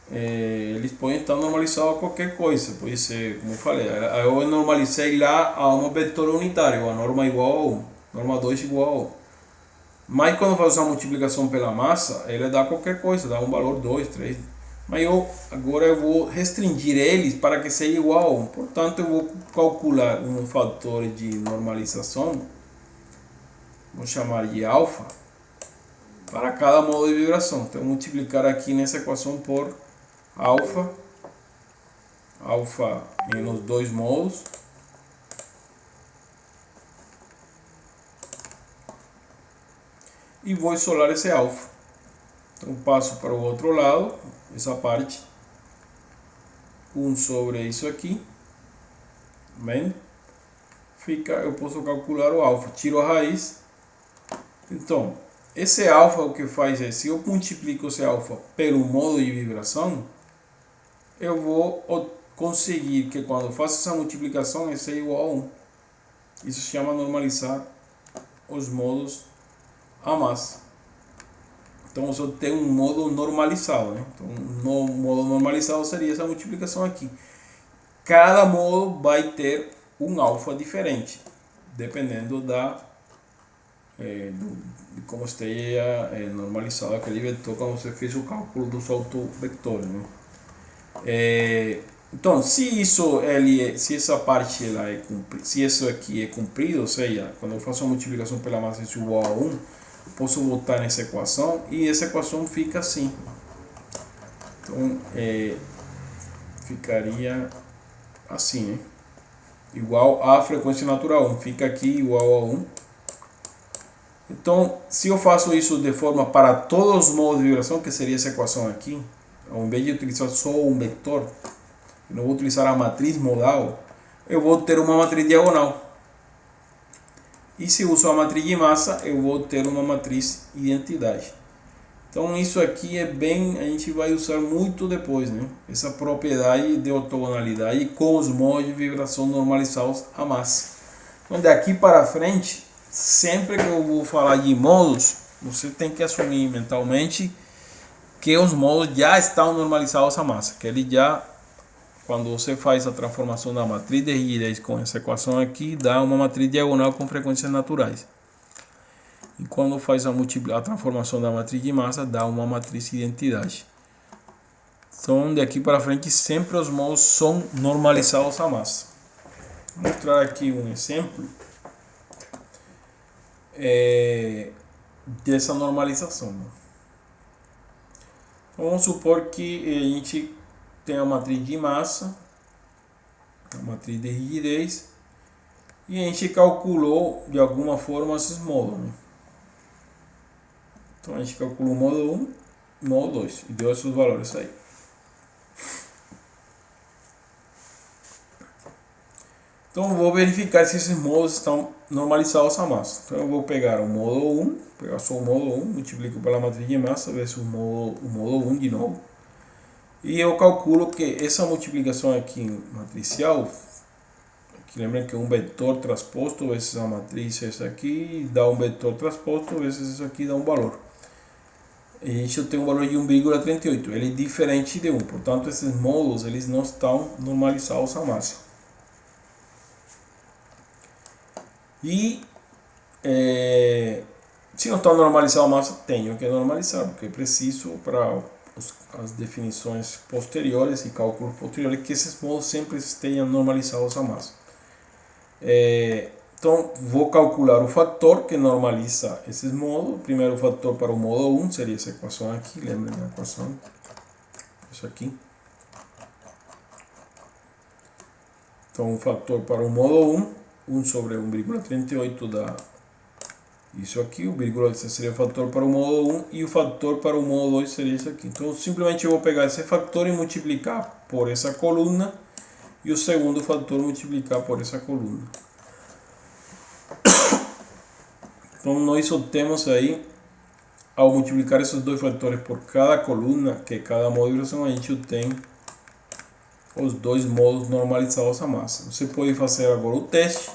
eles podem estar normalizados a qualquer coisa. Pode ser, como eu falei, eu normalizei lá a um vetor unitário, a norma igual a 1, norma 2 igual a 1. Mas quando eu faço a multiplicação pela massa, ele dá qualquer coisa, dá um valor 2, 3. Mas agora eu vou restringir eles para que seja igual a 1. Portanto, eu vou calcular um fator de normalização, vou chamar de alfa, para cada modo de vibração. Então, eu vou multiplicar aqui nessa equação por alfa nos dois modos, e vou isolar esse alfa. Então passo para o outro lado, essa parte, 1 sobre isso aqui, bem? Eu posso calcular o alfa, tiro a raiz. Então esse alfa, o que faz é, se eu multiplico esse alfa pelo modo de vibração, eu vou conseguir que quando eu faço essa multiplicação, esse é igual a 1. Isso se chama normalizar os modos a mais. Então você tem um modo normalizado, né? Então, no modo normalizado seria essa multiplicação aqui. Cada modo vai ter um alfa diferente, dependendo de como esteja normalizado aquele vetor quando você fez o cálculo dos autovectores, né? Então, se essa parte se isso aqui é cumprido, ou seja, quando eu faço a multiplicação pela massa isso igual a 1, eu posso voltar nessa equação e essa equação fica assim. Então, ficaria assim, né? Igual a frequência natural 1, fica aqui igual a 1. Então, se eu faço isso de forma para todos os modos de vibração, que seria essa equação aqui, ao invés de utilizar só um vetor, eu não vou utilizar a matriz modal, eu vou ter uma matriz diagonal. E se eu uso a matriz de massa, eu vou ter uma matriz identidade. Então isso aqui a gente vai usar muito depois, né? Essa propriedade de ortogonalidade com os modos de vibração normalizados a massa. Então daqui para frente, sempre que eu vou falar de modos, você tem que assumir mentalmente que os modos já estão normalizados a massa, que ele já, quando você faz a transformação da matriz de rigidez com essa equação aqui, dá uma matriz diagonal com frequências naturais. E quando faz a transformação da matriz de massa, dá uma matriz de identidade. Então, daqui para frente, sempre os modos são normalizados a massa. Vou mostrar aqui um exemplo dessa normalização. Então, vamos supor que a gente tem a matriz de massa, a matriz de rigidez, e a gente calculou de alguma forma esses modos, né? Então a gente calculou o modo 1 e o modo 2 e deu esses valores aí. Então eu vou verificar se esses modos estão normalizados a massa. Então eu vou pegar o modo 1, pegar só o modo 1, multiplico pela matriz de massa, ver se o modo 1 de novo. E eu calculo que essa multiplicação aqui matricial, que lembra que é um vetor transposto vezes a matriz essa aqui, dá um vetor transposto vezes isso aqui, dá um valor. E a gente tem um valor de 1,38, ele é diferente de 1, portanto esses modos eles não estão normalizados a massa. E se não estão normalizados a massa, tenho que normalizar, porque é preciso para as definições posteriores e cálculos posteriores que esses modos sempre estejam normalizados a massa. Então, vou calcular o fator que normaliza esses modos. O primeiro fator para o modo 1 seria essa equação aqui, lembrem da equação, isso aqui. Então, o fator para o modo 1 sobre 1,38 dá isso aqui, o vírgula seria o fator para o modo 1 e o fator para o modo 2 seria isso aqui. Então, simplesmente eu vou pegar esse fator e multiplicar por essa coluna e o segundo fator multiplicar por essa coluna. Então nós obtemos aí, ao multiplicar esses dois fatores por cada coluna, que é cada modo de vibração, a gente obtém os dois modos normalizados a massa. Você pode fazer agora o teste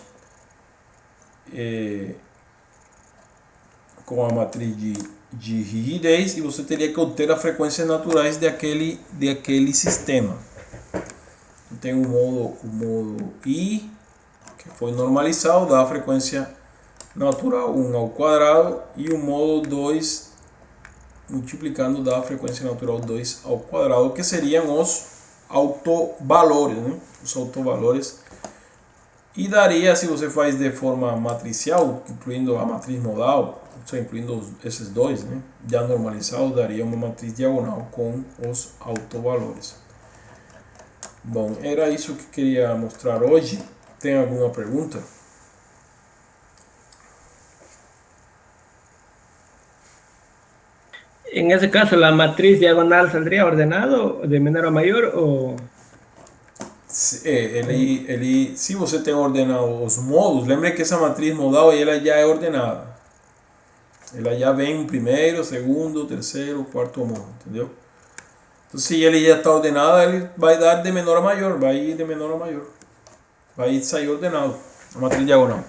com a matriz de rigidez e você teria que obter as frequências naturais de aquele sistema. Tem o modo I, que foi normalizado, dá a frequência natural 1 ao quadrado, e o modo 2 multiplicando dá a frequência natural 2 ao quadrado, que seriam os autovalores, né? Os autovalores. E daria, se você faz de forma matricial, incluindo a matriz modal, incluindo esses dois, né? Já normalizado, daria uma matriz diagonal com os autovalores. Bom, era isso que queria mostrar hoje. Tem alguma pergunta? En ese caso, ¿la matriz diagonal saldría ordenado de menor a mayor o...? Se você tem ordenado os modos, lembre que essa matriz modal ela já é ordenada. Ela já vem primeiro, segundo, terceiro, quarto modo, entendeu? Então, se ele já está ordenado, ele vai dar de menor a maior, vai ir de menor a maior. Vai sair ordenado. Uma matriz diagonal.